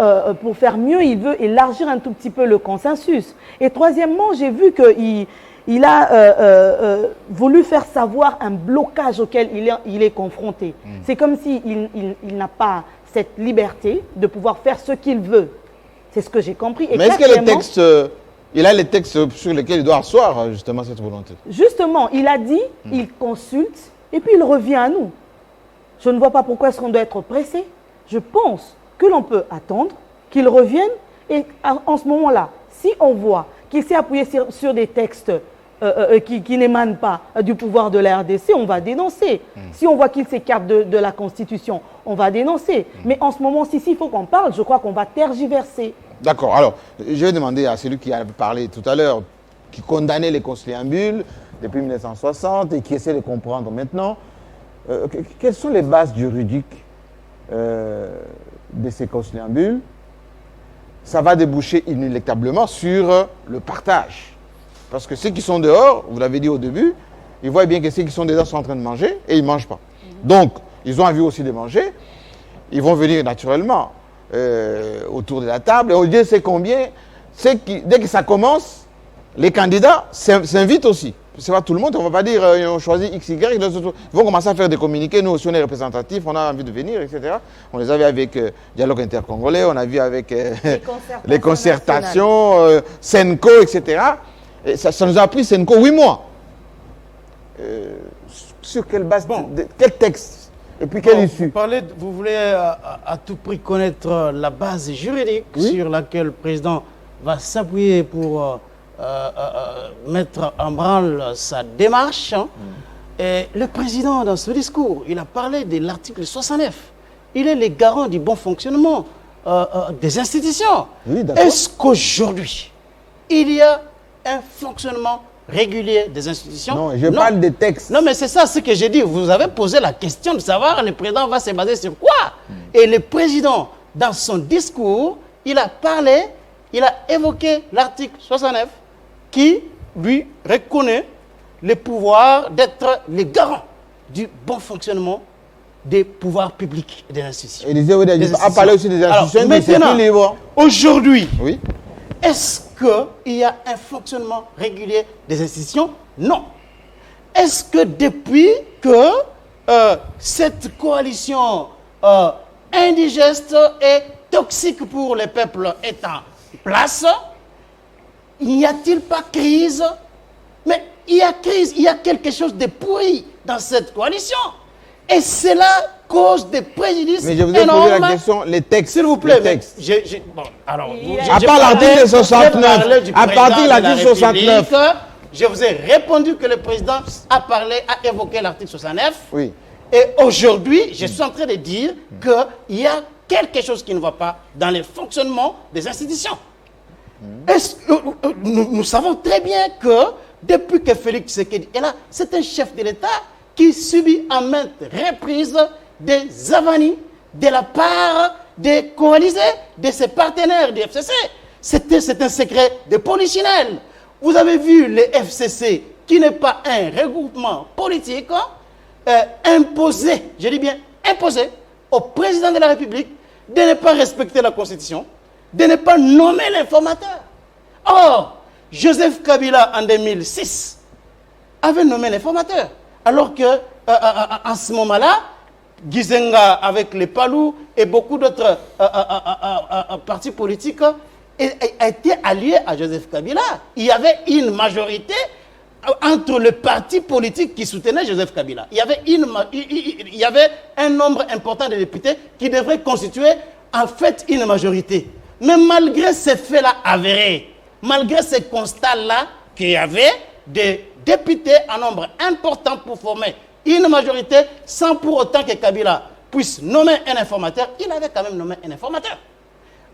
Speaker 8: pour faire mieux, il veut élargir un tout petit peu le consensus. Et troisièmement, j'ai vu qu'il a voulu faire savoir un blocage auquel il est confronté. C'est comme s'il n'a pas cette liberté de pouvoir faire ce qu'il veut. C'est ce que j'ai compris. Et
Speaker 1: mais est-ce que les
Speaker 8: quatrièmement,
Speaker 1: textes, il a les textes sur lesquels il doit asseoir justement cette volonté?
Speaker 8: justement, il a dit, il consulte et puis il revient à nous. Je ne vois pas pourquoi est-ce qu'on doit être pressé. Je pense que l'on peut attendre qu'il revienne et en ce moment-là, si on voit qu'il s'est appuyé sur des textes qui n'émanent pas du pouvoir de la RDC, on va dénoncer. Si on voit qu'il s'écarte de la Constitution, on va dénoncer. Mais en ce moment, si il faut qu'on parle, je crois qu'on va tergiverser.
Speaker 1: D'accord. Alors, je vais demander à celui qui a parlé tout à l'heure, qui condamnait les conciliambules depuis 1960 et qui essaie de comprendre maintenant, quelles sont les bases juridiques de ces conciliambules? Ça va déboucher inéluctablement sur le partage. Parce que ceux qui sont dehors, vous l'avez dit au début, ils voient bien que ceux qui sont déjà sont en train de manger et ils ne mangent pas. Donc, ils ont envie aussi de manger. Ils vont venir naturellement autour de la table. Et Dieu sait combien, dès que ça commence, les candidats s'invitent aussi. C'est pas tout le monde, on ne va pas dire on choisit X, Y. Ils vont commencer à faire des communiqués. Nous aussi, on est représentatifs, on a envie de venir, etc. On les avait avec Dialogue Intercongolais, on a vu avec les concertations, Senco, etc. Et ça nous a pris Senco 8 mois. Sur quelle base, quel texte et puis quelle issue?
Speaker 2: Vous voulez à tout prix connaître la base juridique sur laquelle le président va s'appuyer pour mettre en branle sa démarche. Et le président, dans ce discours, il a parlé de l'article 69. Il est le garant du bon fonctionnement des institutions. Oui, est-ce qu'aujourd'hui, il y a un fonctionnement régulier des institutions?
Speaker 1: Non, je parle des textes.
Speaker 2: Non, mais c'est ça ce que j'ai dit. Vous avez posé la question de savoir le président va se baser sur quoi. Et le président, dans son discours, il a parlé, il a évoqué l'article 69 qui lui reconnaît le pouvoir d'être le garant du bon fonctionnement des pouvoirs publics et des institutions.
Speaker 1: Il a parlé aussi des institutions.
Speaker 2: Alors, maintenant, aujourd'hui, est-ce qu'il y a un fonctionnement régulier des institutions? Non. Est-ce que depuis que cette coalition indigeste et toxique pour les peuples est en place, n'y a-t-il pas crise? Mais il y a crise, il y a quelque chose de pourri dans cette coalition. Et cela cause des préjudices énormes.
Speaker 1: Mais je vous ai posé la question, les textes.
Speaker 2: S'il vous plaît.
Speaker 1: À part l'article 69, à partir de l'article 69.
Speaker 2: Je vous ai répondu que le président a parlé, a évoqué l'article 69.
Speaker 1: Oui.
Speaker 2: Et aujourd'hui, je suis en train de dire qu'il y a quelque chose qui ne va pas dans le fonctionnement des institutions. Nous savons très bien que depuis que Félix Tshisekedi est là, c'est un chef de l'État qui subit en maintes reprises des avanies de la part des coalisés, de ses partenaires du FCC. C'est un secret de polichinelle. Vous avez vu le FCC, qui n'est pas un regroupement politique, imposé, je dis bien imposé, au président de la République de ne pas respecter la Constitution, de ne pas nommer l'informateur. Or, Joseph Kabila, en 2006, avait nommé l'informateur. Alors que, en ce moment-là, Gizenga, avec les Palous et beaucoup d'autres partis politiques, a été allié à Joseph Kabila. Il y avait une majorité entre les partis politiques qui soutenaient Joseph Kabila. Il y avait un nombre important de députés qui devraient constituer en fait une majorité. Mais malgré ces faits-là avérés, malgré ces constats-là, qu'il y avait des députés en nombre important pour former une majorité sans pour autant que Kabila puisse nommer un informateur, il avait quand même nommé un informateur.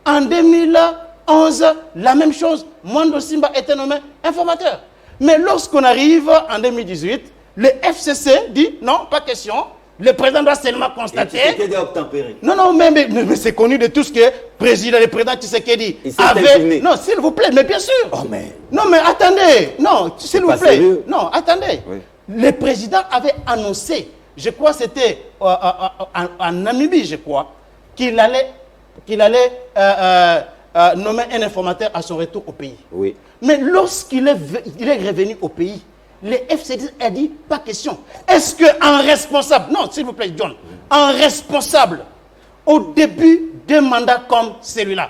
Speaker 2: En 2011, la même chose, Mwando Simba était nommé informateur. Mais lorsqu'on arrive en 2018, le FCC dit non, pas question. Le président doit seulement constater. Non, mais c'est connu de tous que le président Tshisekedi avait. Non, s'il vous plaît, mais bien sûr.
Speaker 10: Oh, mais...
Speaker 2: Non, mais attendez. Non, s'il vous plaît. Non, attendez. Oui. Le président avait annoncé, je crois que c'était en Namibie, je crois, qu'il allait nommer un informateur à son retour au pays. Oui. Mais lorsqu'il est revenu au pays, le FCD a dit, pas question. Est-ce qu'un responsable, non, s'il vous plaît, John, un responsable, au début d'un mandat comme celui-là,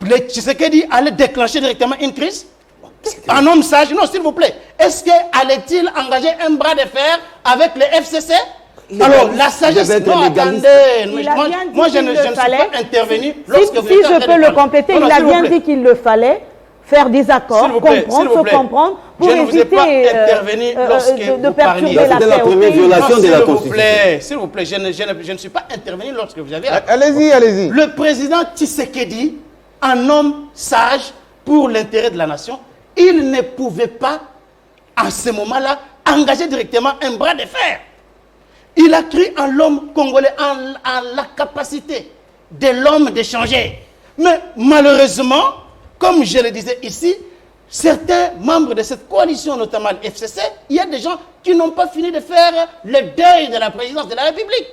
Speaker 2: le Tshisekedi allait déclencher directement une crise? Un homme sage, non, s'il vous plaît. Est-ce qu'allait-il engager un bras de fer avec le FCC? Alors, la sagesse, non, attendez. Moi, je ne suis pas intervenu lorsque vous
Speaker 8: Si je peux le compléter, il a bien dit qu'il le fallait faire des accords, comprendre, se comprendre, pour éviter de perturber la paix au pays.
Speaker 2: S'il vous plaît, je ne suis pas intervenu lorsque vous avez...
Speaker 1: Allez-y.
Speaker 2: Le président Tshisekedi, un homme sage pour l'intérêt de la nation, il ne pouvait pas, à ce moment-là, engager directement un bras de fer. Il a cru en l'homme congolais, en la capacité de l'homme de changer. Mais malheureusement, comme je le disais ici, certains membres de cette coalition, notamment le FCC, il y a des gens qui n'ont pas fini de faire le deuil de la présidence de la République.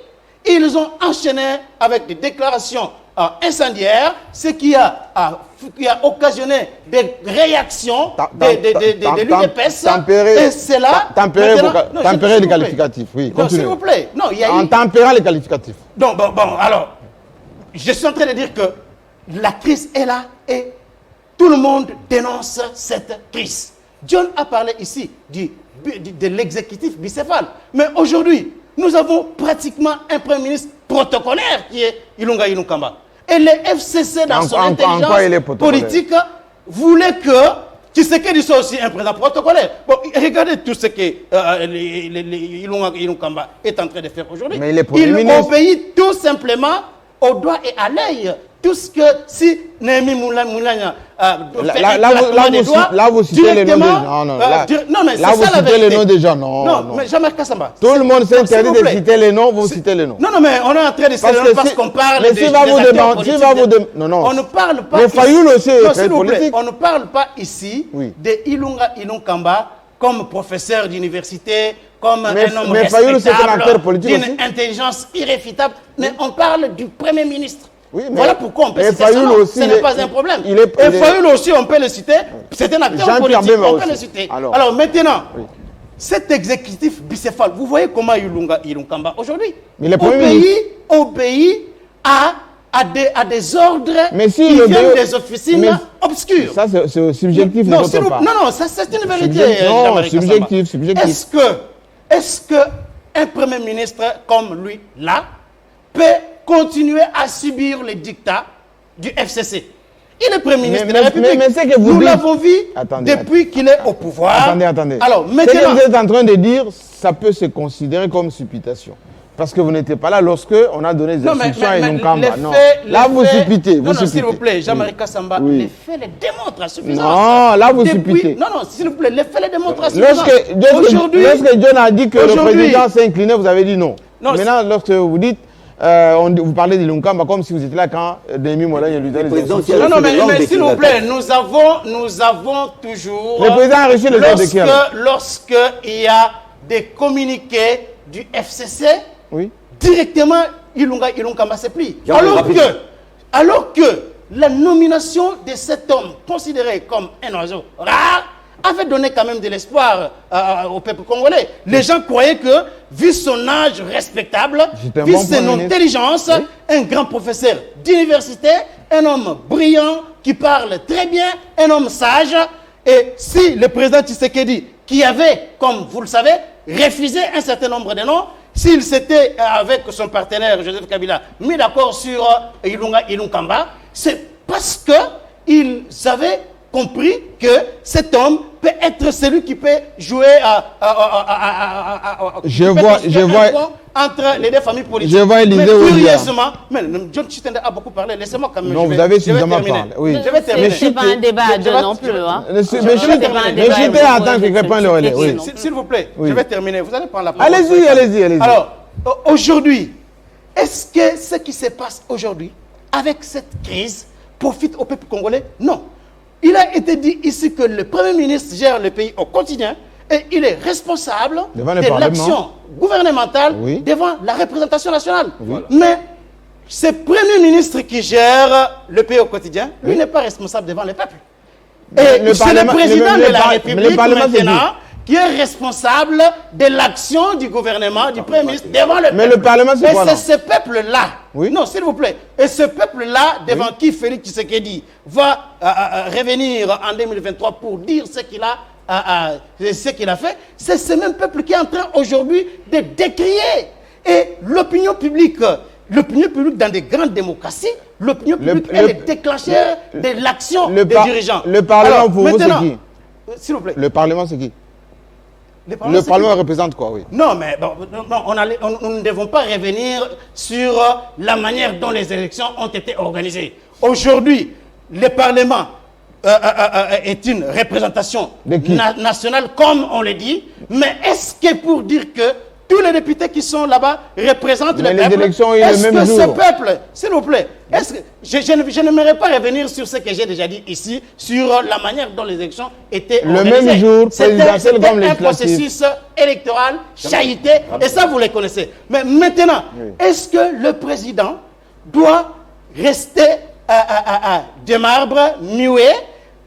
Speaker 2: Ils ont enchaîné avec des déclarations incendiaires, ce qui a occasionné des réactions de l'UDPS. Et c'est là...
Speaker 1: Tempérer les qualificatifs, oui.
Speaker 2: Non, s'il vous plaît. Non, il y a
Speaker 1: en tempérant les qualificatifs.
Speaker 2: Donc, bon, alors, je suis en train de dire que la crise est là et tout le monde dénonce cette crise. John a parlé ici de l'exécutif bicéphale. Mais aujourd'hui, nous avons pratiquement un Premier ministre protocolaire qui est Ilunga Ilunkamba. Et le FCC, dans son intelligence politique, voulait que Tshisekedi soit aussi un président protocolaire. Bon, regardez tout ce que Ilunga Ilunkamba est en train de faire aujourd'hui. Il obéit tout simplement au doigt et à l'œil. Tout ce que si Némi Moulania
Speaker 1: là vous citez les noms des gens.
Speaker 2: Non, mais
Speaker 1: là vous citez les noms des gens. Non,
Speaker 2: mais Jean-Marc Kassamba.
Speaker 1: Tout le monde s'interdit de citer les noms, vous citez les noms.
Speaker 2: Non, mais on est en train de citer les noms parce qu'on parle
Speaker 1: de
Speaker 2: on ne parle pas
Speaker 1: mais Fayoul aussi est très politique.
Speaker 2: On ne parle pas ici de Ilunga Ilunkamba comme professeur d'université, comme un homme respectable, d'une intelligence irréfutable. Mais on parle du Premier ministre. Oui, voilà pourquoi on peut citer ça. Ce n'est pas un problème. Et Fayoul aussi, on peut le citer. C'est un acteur politique, on peut le citer. Alors maintenant, cet exécutif bicéphale, vous voyez comment Ilunga Ilunkamba aujourd'hui obéit à des ordres qui viennent des officines obscures.
Speaker 1: Ça, c'est subjectif.
Speaker 2: Non, ça c'est une vérité.
Speaker 1: Non, subjectif.
Speaker 2: Est-ce que un Premier ministre comme lui, là, peut continuer à subir les dictats du FCC? Il est Premier ministre de la République. Nous l'avons vu depuis qu'il est au pouvoir.
Speaker 1: Attendez.
Speaker 2: Alors, maintenant,
Speaker 1: ce que vous êtes en train de dire, ça peut se considérer comme supputation. Parce que vous n'étiez pas là lorsque on a donné des instructions à Ilunkamba. Non, là vous supputez.
Speaker 2: Non, s'il vous plaît, Jean-Marie Kassamba, les faits les démontrent à suffisance.
Speaker 1: Non, là vous supputez.
Speaker 2: Non, s'il vous plaît, les faits les démontrent à suffisance.
Speaker 1: Lorsque John a dit que le président s'est incliné, vous avez dit non. Maintenant, lorsque vous dites, vous parlez d'Ilunkamba comme si vous étiez là quand Némi Moulania lui donne les instructions.
Speaker 2: Non, mais s'il vous plaît, nous avons toujours...
Speaker 1: Le président a reçu les ordres de qui?
Speaker 2: Lorsqu'il y a des communiqués du FCC, directement, Ilunkamba se plie. Alors que la nomination de cet homme, considéré comme un oiseau rare, avait donné quand même de l'espoir au peuple congolais. Les gens croyaient que, vu son âge respectable, vu son intelligence, un grand professeur d'université, un homme brillant, qui parle très bien, un homme sage, et si le président Tshisekedi, qui avait, comme vous le savez, refusé un certain nombre de noms, s'il s'était, avec son partenaire Joseph Kabila, mis d'accord sur Ilunga Ilunkamba, c'est parce qu'ils avaient compris que cet homme peut être celui qui peut jouer
Speaker 1: je vois
Speaker 2: entre les deux familles politiques.
Speaker 1: Je vois Élisée
Speaker 2: curieusement, mais John Chitende a beaucoup parlé, laissez-moi quand même.
Speaker 1: Non, vous avez suffisamment parlé. Oui.
Speaker 9: Je vais terminer. C'est pas un débat à deux non plus.
Speaker 1: Mais Chitende attend que quelqu'un le relais.
Speaker 2: S'il vous plaît, je vais terminer. Vous allez prendre la parole.
Speaker 1: Allez-y.
Speaker 2: Alors, aujourd'hui, est-ce que ce qui se passe aujourd'hui, avec cette crise, profite au peuple congolais? Non. Il a été dit ici que le Premier ministre gère le pays au quotidien et il est responsable de l'action gouvernementale devant la représentation nationale. Mais ce Premier ministre qui gère le pays au quotidien, lui n'est pas responsable devant le peuple. Et c'est le président de la République maintenant qui est responsable de l'action du gouvernement, du Premier ministre devant le peuple.
Speaker 1: Mais le Parlement, c'est quoi?
Speaker 2: Et c'est ce peuple-là, non, s'il vous plaît, et ce peuple-là, devant qui Félix Tshisekedi va revenir en 2023 pour dire ce qu'il a fait, c'est ce même peuple qui est en train aujourd'hui de décrier. Et l'opinion publique dans des grandes démocraties, l'opinion publique est le déclencheur de l'action des dirigeants.
Speaker 1: Le Parlement, pour vous, c'est qui?
Speaker 2: S'il vous plaît.
Speaker 1: Le Parlement, c'est qui? Le Parlement représente quoi, oui?
Speaker 2: Non, mais nous ne devons pas revenir sur la manière dont les élections ont été organisées. Aujourd'hui, le Parlement est une représentation nationale, comme on le dit, mais est-ce que pour dire que tous les députés qui sont là-bas représentent le peuple?
Speaker 1: Les élections,
Speaker 2: est-ce que ce peuple, s'il vous plaît, Est-ce que je n'aimerais pas revenir sur ce que j'ai déjà dit ici, sur la manière dont les élections étaient organisées.
Speaker 1: Le même jour, présidentiel comme
Speaker 2: C'était un processus électoral chahuté, et ça, vous le connaissez. Mais maintenant, est-ce que le président doit rester de marbre, muet,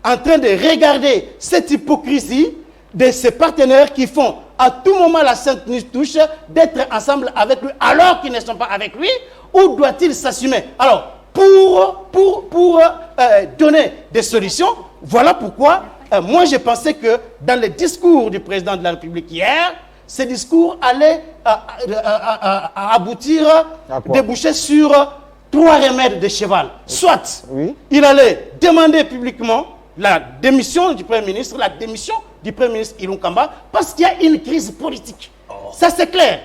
Speaker 2: en train de regarder cette hypocrisie de ses partenaires qui font à tout moment la sainte touche d'être ensemble avec lui alors qu'ils ne sont pas avec lui, ou doit-il s'assumer? Alors, pour donner des solutions, voilà pourquoi moi je pensais que dans le discours du président de la République hier, ce discours allait aboutir, déboucher sur 3 remèdes de cheval. Soit il allait demander publiquement la démission du Premier ministre, la démission du Premier ministre Ilunga Kamba, parce qu'il y a une crise politique. Ça, c'est clair.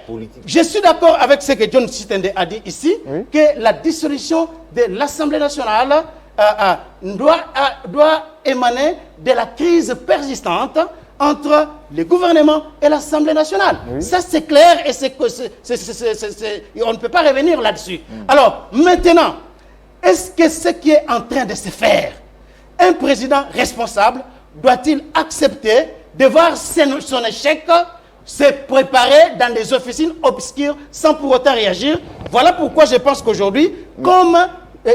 Speaker 2: Je suis d'accord avec ce que John Chitende a dit ici, que la dissolution de l'Assemblée nationale doit émaner de la crise persistante entre le gouvernement et l'Assemblée nationale. Ça, c'est clair et on ne peut pas revenir là-dessus. Alors, maintenant, est-ce que ce qui est en train de se faire, un président responsable doit-il accepter de voir son échec se préparer dans des officines obscures sans pour autant réagir? Voilà pourquoi je pense qu'aujourd'hui, comme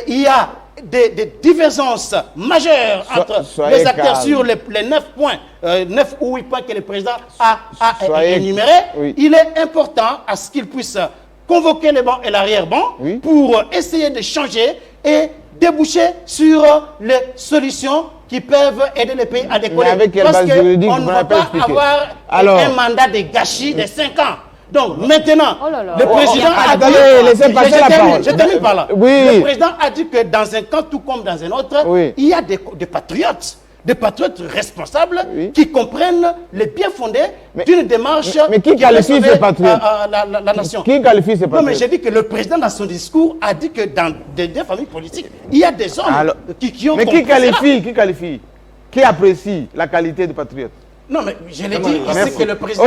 Speaker 2: il y a des divergences majeures entre les acteurs sur les 9 points, 9 ou 8 points que le président a énumérés, il est important à ce qu'il puisse convoquer les bancs et l'arrière-banc pour essayer de changer et déboucher sur les solutions qui peuvent aider les pays à décoller. Parce qu'on ne va pas avoir un mandat de gâchis de 5 ans. Donc maintenant, le président a dit... Je termine par là. Le président a dit que dans un camp, tout comme dans un autre, il y a des patriotes. Des patriotes responsables qui comprennent les bien fondés d'une démarche
Speaker 1: qui qualifie ces patriotes
Speaker 2: la nation.
Speaker 1: Qui qualifie ces patriotes?
Speaker 2: Non, mais j'ai dit que le président, dans son discours, a dit que dans des familles politiques, il y a des hommes qui ont compris
Speaker 1: qui qualifie? Qui apprécie la qualité de patriote?
Speaker 2: Non, mais je l'ai dit ici que le président...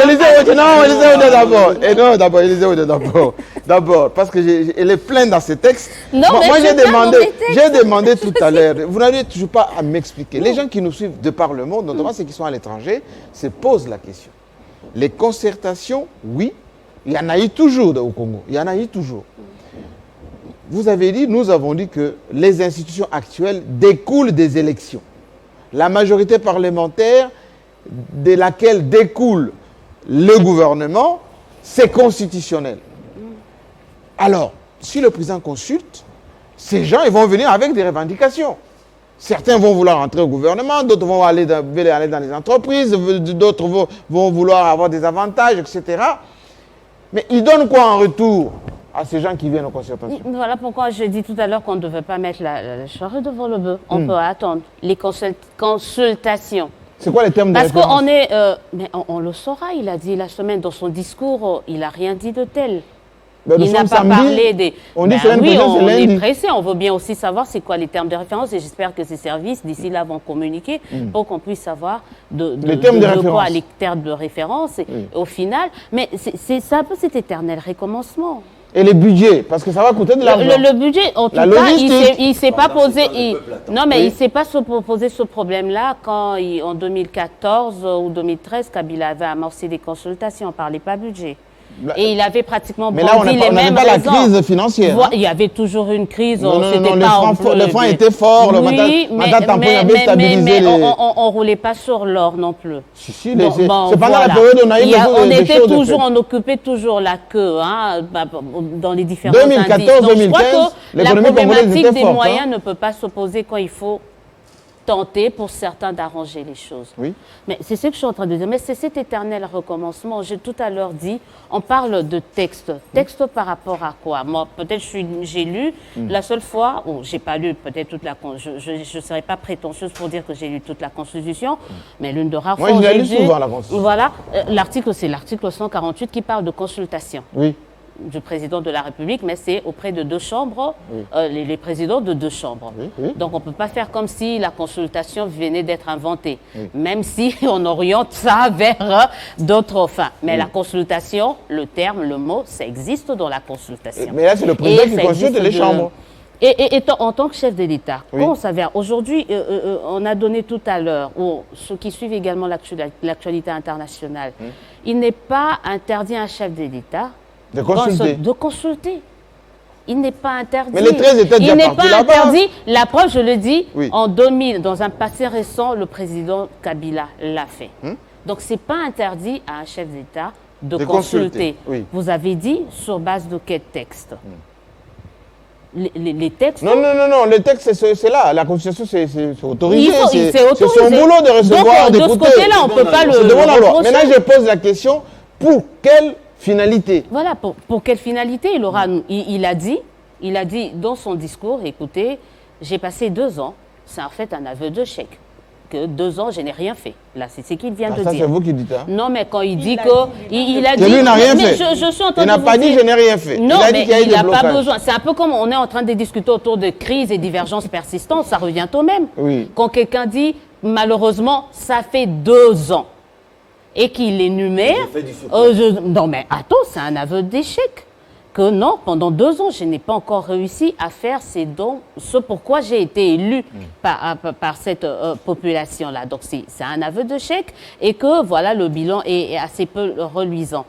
Speaker 1: D'abord, parce que elle est pleine dans ces textes.
Speaker 9: Non,
Speaker 1: moi, j'ai demandé tout à l'heure, vous n'arrivez toujours pas à m'expliquer. Les gens qui nous suivent de par le monde, notamment ceux qui sont à l'étranger, se posent la question. Les concertations, oui, il y en a eu toujours au Congo. Il y en a eu toujours. Vous avez dit, nous avons dit que les institutions actuelles découlent des élections. La majorité parlementaire de laquelle découle le gouvernement, c'est constitutionnel. Alors, si le président consulte, ces gens ils vont venir avec des revendications. Certains vont vouloir entrer au gouvernement, d'autres vont aller dans les entreprises, d'autres vont vouloir avoir des avantages, etc. Mais ils donnent quoi en retour à ces gens qui viennent aux concertations?
Speaker 9: Voilà pourquoi je dis tout à l'heure qu'on ne devait pas mettre la charrue devant le bœuf. On peut attendre les consultations.
Speaker 1: C'est quoi les termes de référence?
Speaker 9: Parce qu'on est... mais on le saura, il a dit la semaine dans son discours, il n'a rien dit de tel. Il n'a pas parlé des...
Speaker 1: On dit
Speaker 9: oui, on est pressé, on veut bien aussi savoir c'est quoi les termes de référence et j'espère que ces services d'ici là vont communiquer pour qu'on puisse savoir de quoi les termes de référence et, au final. Mais c'est un peu cet éternel recommencement.
Speaker 1: Et les budgets, parce que ça va coûter de l'argent.
Speaker 9: Le budget, en tout cas, il ne s'est pas posé... Non, mais il ne s'est pas posé ce problème-là quand, en 2014 ou 2013, Kabila avait amorcé des consultations. On ne parlait pas budget. Et il avait pratiquement brandi les mêmes raisons.
Speaker 1: Mais là, on n'avait pas la crise financière.
Speaker 9: Il y avait toujours une crise.
Speaker 1: Non, le franc était fort, le mandat temporaire avait stabilisé.
Speaker 9: Mais on ne roulait pas sur l'or non plus.
Speaker 1: C'est pendant la période où on a eu
Speaker 9: on occupait toujours la queue dans les différents
Speaker 1: 2014-2015,
Speaker 9: la problématique des moyens ne peut pas s'opposer quand il faut tenter pour certains d'arranger les choses. Oui. Mais c'est ce que je suis en train de dire. Mais c'est cet éternel recommencement. J'ai tout à l'heure dit, on parle de texte. Texte par rapport à quoi? Moi, peut-être j'ai lu la seule fois, ou j'ai pas lu peut-être toute la... Je ne serais pas prétentieuse pour dire que j'ai lu toute la Constitution, mais l'une de rares fois...
Speaker 1: Moi, je lu souvent la Constitution.
Speaker 9: Voilà. L'article, c'est l'article 148 qui parle de consultation.
Speaker 1: Oui.
Speaker 9: Du président de la République, mais c'est auprès de 2 chambres, les présidents de 2 chambres. Donc on ne peut pas faire comme si la consultation venait d'être inventée, même si on oriente ça vers d'autres fins. Mais la consultation, le terme, le mot, ça existe dans la consultation.
Speaker 1: Mais là, c'est le président qui consulte les chambres.
Speaker 9: Et en tant que chef de l'État,
Speaker 1: Oui.
Speaker 9: on s'avère aujourd'hui, on a donné tout à l'heure, ou ceux qui suivent également l'actualité internationale, il n'est pas interdit à un chef de l'État
Speaker 1: De consulter.
Speaker 9: de consulter. Il n'est pas interdit.
Speaker 1: Mais les 13 États déjà
Speaker 9: Il n'est
Speaker 1: partis
Speaker 9: pas
Speaker 1: là-bas.
Speaker 9: interdit. La preuve, je le dis,
Speaker 1: Oui.
Speaker 9: en 2000, dans un passé récent, le président Kabila l'a fait. Donc, ce n'est pas interdit à un chef d'État de consulter.
Speaker 1: Oui.
Speaker 9: Vous avez dit sur base de quel texte les textes.
Speaker 1: Non, le texte, c'est là. La Constitution, c'est autorisé.
Speaker 9: C'est
Speaker 1: C'est son
Speaker 9: autorisé.
Speaker 1: boulot de recevoir,
Speaker 9: Donc, de ce
Speaker 1: d'écouter.
Speaker 9: côté-là, on ne peut pas le.
Speaker 1: C'est devant la loi.
Speaker 9: reprocher.
Speaker 1: Maintenant, je pose la question, pour quelle finalité?
Speaker 9: Voilà, pour quelle finalité il aura. Il a dit dans son discours, écoutez, j'ai passé 2 ans, c'est en fait un aveu de chèque. Que 2 ans, je n'ai rien fait. Là, c'est ce qu'il vient de
Speaker 1: Ça,
Speaker 9: dire.
Speaker 1: c'est vous qui dites. Hein?
Speaker 9: Non, mais quand il dit que. Il a
Speaker 1: Que
Speaker 9: dit.
Speaker 1: lui n'a rien
Speaker 9: mais
Speaker 1: fait.
Speaker 9: Je suis en train
Speaker 1: Il
Speaker 9: de
Speaker 1: n'a
Speaker 9: vous
Speaker 1: pas dit
Speaker 9: dire-
Speaker 1: je n'ai rien fait.
Speaker 9: Non,
Speaker 1: il a dit
Speaker 9: mais
Speaker 1: qu'il y a eu
Speaker 9: il
Speaker 1: des
Speaker 9: n'a pas
Speaker 1: blocages.
Speaker 9: besoin. C'est un peu comme on est en train de discuter autour de crises et divergences persistantes, ça revient au même.
Speaker 1: Oui.
Speaker 9: Quand quelqu'un dit, malheureusement, ça fait 2 ans, et qu'il énumère. Non, mais attends, c'est un aveu d'échec. Que non, pendant 2 ans, je n'ai pas encore réussi à faire ce pourquoi j'ai été élu par cette population-là. Donc, c'est un aveu d'échec et que, voilà, le bilan est assez peu reluisant.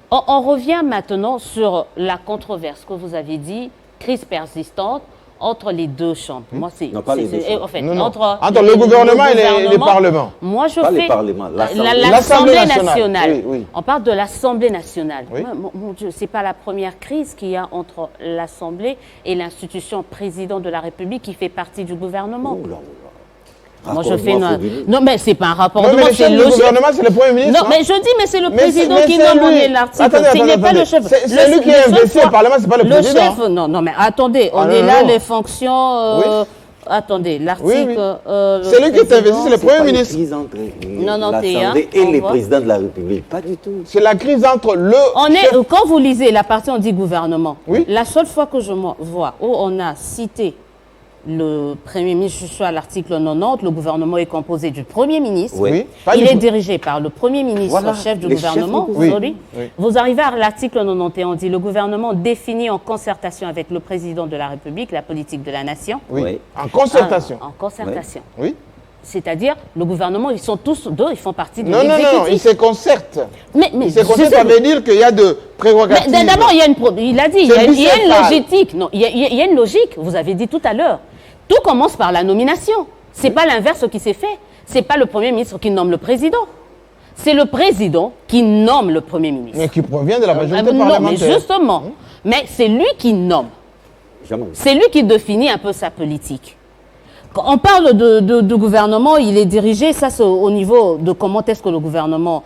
Speaker 9: On revient maintenant sur la controverse que vous avez dit, crise persistante entre les 2 chambres. Moi, c'est
Speaker 10: Non, pas les 2 chambres.
Speaker 9: en fait,
Speaker 1: Non.
Speaker 9: entre
Speaker 1: le gouvernement et les parlements.
Speaker 9: Moi, je
Speaker 10: Pas
Speaker 9: fais
Speaker 10: les parlements,
Speaker 9: l'Assemblée nationale.
Speaker 1: Oui, oui.
Speaker 9: On parle de l'Assemblée nationale.
Speaker 1: Oui.
Speaker 9: Mon Dieu, c'est pas la première crise qu'il y a entre l'Assemblée et l'institution président de la République qui fait partie du gouvernement.
Speaker 10: Ouh là, ouh là.
Speaker 9: Moi, je
Speaker 10: Raccordement
Speaker 9: fais
Speaker 10: frauduleux.
Speaker 9: non, mais c'est pas un rapport
Speaker 1: Non,
Speaker 9: de
Speaker 1: mais
Speaker 9: moi,
Speaker 1: le
Speaker 9: c'est
Speaker 1: chef du
Speaker 9: logique.
Speaker 1: gouvernement, c'est le Premier ministre.
Speaker 9: Non,
Speaker 1: hein.
Speaker 9: mais je dis, mais c'est le
Speaker 1: Mais
Speaker 9: président
Speaker 1: c'est-
Speaker 9: qui
Speaker 1: mais c'est
Speaker 9: nomme
Speaker 1: lui.
Speaker 9: l'article.
Speaker 1: Attendez,
Speaker 9: Il n'est pas
Speaker 1: attendez.
Speaker 9: le chef.
Speaker 1: C'est lui qui est investi au Parlement, c'est pas le président.
Speaker 9: Chef, non, mais attendez, on
Speaker 1: Ah,
Speaker 9: est
Speaker 1: non,
Speaker 9: là,
Speaker 1: non.
Speaker 9: les fonctions.
Speaker 1: Oui.
Speaker 9: Attendez,
Speaker 1: Oui,
Speaker 9: l'article.
Speaker 1: oui.
Speaker 9: le
Speaker 1: C'est lui qui est
Speaker 9: président-
Speaker 1: investi, c'est le
Speaker 10: C'est pas
Speaker 1: Premier
Speaker 10: une
Speaker 1: ministre.
Speaker 10: crise entre
Speaker 9: Non, non, t'es
Speaker 10: l'Assemblée
Speaker 9: un,
Speaker 10: et
Speaker 9: on
Speaker 10: le
Speaker 9: voit.
Speaker 10: président de la République. Pas du tout.
Speaker 1: C'est la crise entre le. chef-
Speaker 9: Quand vous lisez la partie, on dit gouvernement.
Speaker 1: Oui.
Speaker 9: La seule fois que je vois où on a cité le Premier ministre, je suis à l'article 90, le gouvernement est composé du Premier ministre.
Speaker 10: Oui.
Speaker 1: Pas
Speaker 9: Il
Speaker 1: du
Speaker 9: est
Speaker 1: tout.
Speaker 9: dirigé par le Premier ministre,
Speaker 10: Voilà,
Speaker 9: chef du
Speaker 10: les chefs du
Speaker 9: gouvernement.
Speaker 10: gouvernement.
Speaker 9: Sorry.
Speaker 1: Oui.
Speaker 9: Vous arrivez à l'article 91, on dit le gouvernement définit en concertation avec le président de la République la politique de la nation.
Speaker 1: Oui.
Speaker 10: Oui.
Speaker 1: En concertation.
Speaker 9: En concertation.
Speaker 1: Oui.
Speaker 9: C'est-à-dire, le gouvernement, ils sont tous deux, ils font partie de
Speaker 1: Non,
Speaker 9: l'exécutif.
Speaker 1: ils se concertent.
Speaker 9: Mais
Speaker 1: Ils se
Speaker 9: je
Speaker 1: concertent,
Speaker 9: sais,
Speaker 1: ça veut dire qu'il y a de prérogatives.
Speaker 9: mais d'abord, il y a il a dit, il y a une
Speaker 1: bicéphale.
Speaker 9: logique. Non, il y a une logique. Vous avez dit tout à l'heure. Tout commence par la nomination. C'est pas l'inverse qui s'est fait. C'est pas le Premier ministre qui nomme le président. C'est le président qui nomme le Premier ministre.
Speaker 1: Mais qui provient de la majorité
Speaker 9: Non, mais
Speaker 1: parlementaire.
Speaker 9: justement. Mais c'est lui qui nomme.
Speaker 10: Jamais.
Speaker 9: C'est lui qui définit un peu sa politique. Quand on parle de gouvernement, il est dirigé, ça c'est au niveau de comment est-ce que le gouvernement...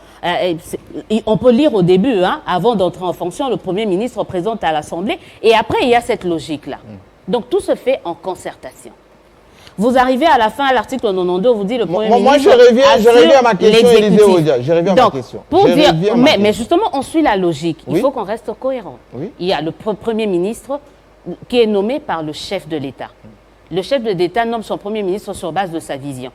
Speaker 9: on peut lire au début, hein, avant d'entrer en fonction, le Premier ministre présente à l'Assemblée, et après il y a cette logique-là. Donc tout se fait en concertation. Vous arrivez à la fin, à l'article 92, vous dit le Premier
Speaker 1: Moi,
Speaker 9: ministre...
Speaker 1: je reviens à ma question,
Speaker 9: l'exécutif.
Speaker 1: Élisée Odia. Je reviens à ma
Speaker 9: Donc,
Speaker 1: question.
Speaker 9: Pour
Speaker 1: Je
Speaker 9: dire,
Speaker 1: reviens à ma
Speaker 9: mais
Speaker 1: question.
Speaker 9: justement, on suit la logique.
Speaker 1: Oui.
Speaker 9: Il faut qu'on reste cohérent.
Speaker 1: Oui.
Speaker 9: Il y a le Premier ministre qui est nommé par le chef de l'État. Le chef de l'État nomme son Premier ministre sur base de sa vision.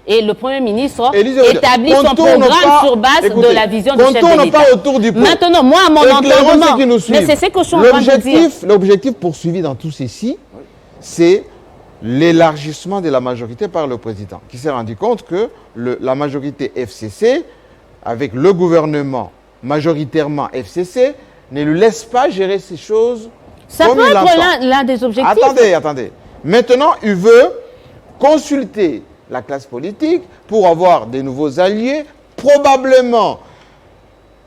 Speaker 9: Et le Premier ministre
Speaker 1: Élisée Odia,
Speaker 9: établit son
Speaker 1: contourne
Speaker 9: programme
Speaker 1: pas-
Speaker 9: sur base
Speaker 1: écoutez,
Speaker 9: de la vision du chef de
Speaker 1: contourne
Speaker 9: l'État.
Speaker 1: pas autour du pot.
Speaker 9: Maintenant, moi, à mon
Speaker 1: Éclairons
Speaker 9: entendement,
Speaker 1: ceux qui nous
Speaker 9: mais
Speaker 1: suivent.
Speaker 9: c'est ce que je suis en train de dire.
Speaker 1: L'objectif poursuivi dans tout ceci, c'est l'élargissement de la majorité par le président, qui s'est rendu compte que la majorité FCC, avec le gouvernement majoritairement FCC, ne lui laisse pas gérer ces choses
Speaker 9: Ça
Speaker 1: comme
Speaker 9: peut
Speaker 1: il
Speaker 9: être
Speaker 1: l'entend.
Speaker 9: l'un des objectifs.
Speaker 1: Attendez. Maintenant, il veut consulter la classe politique pour avoir des nouveaux alliés, probablement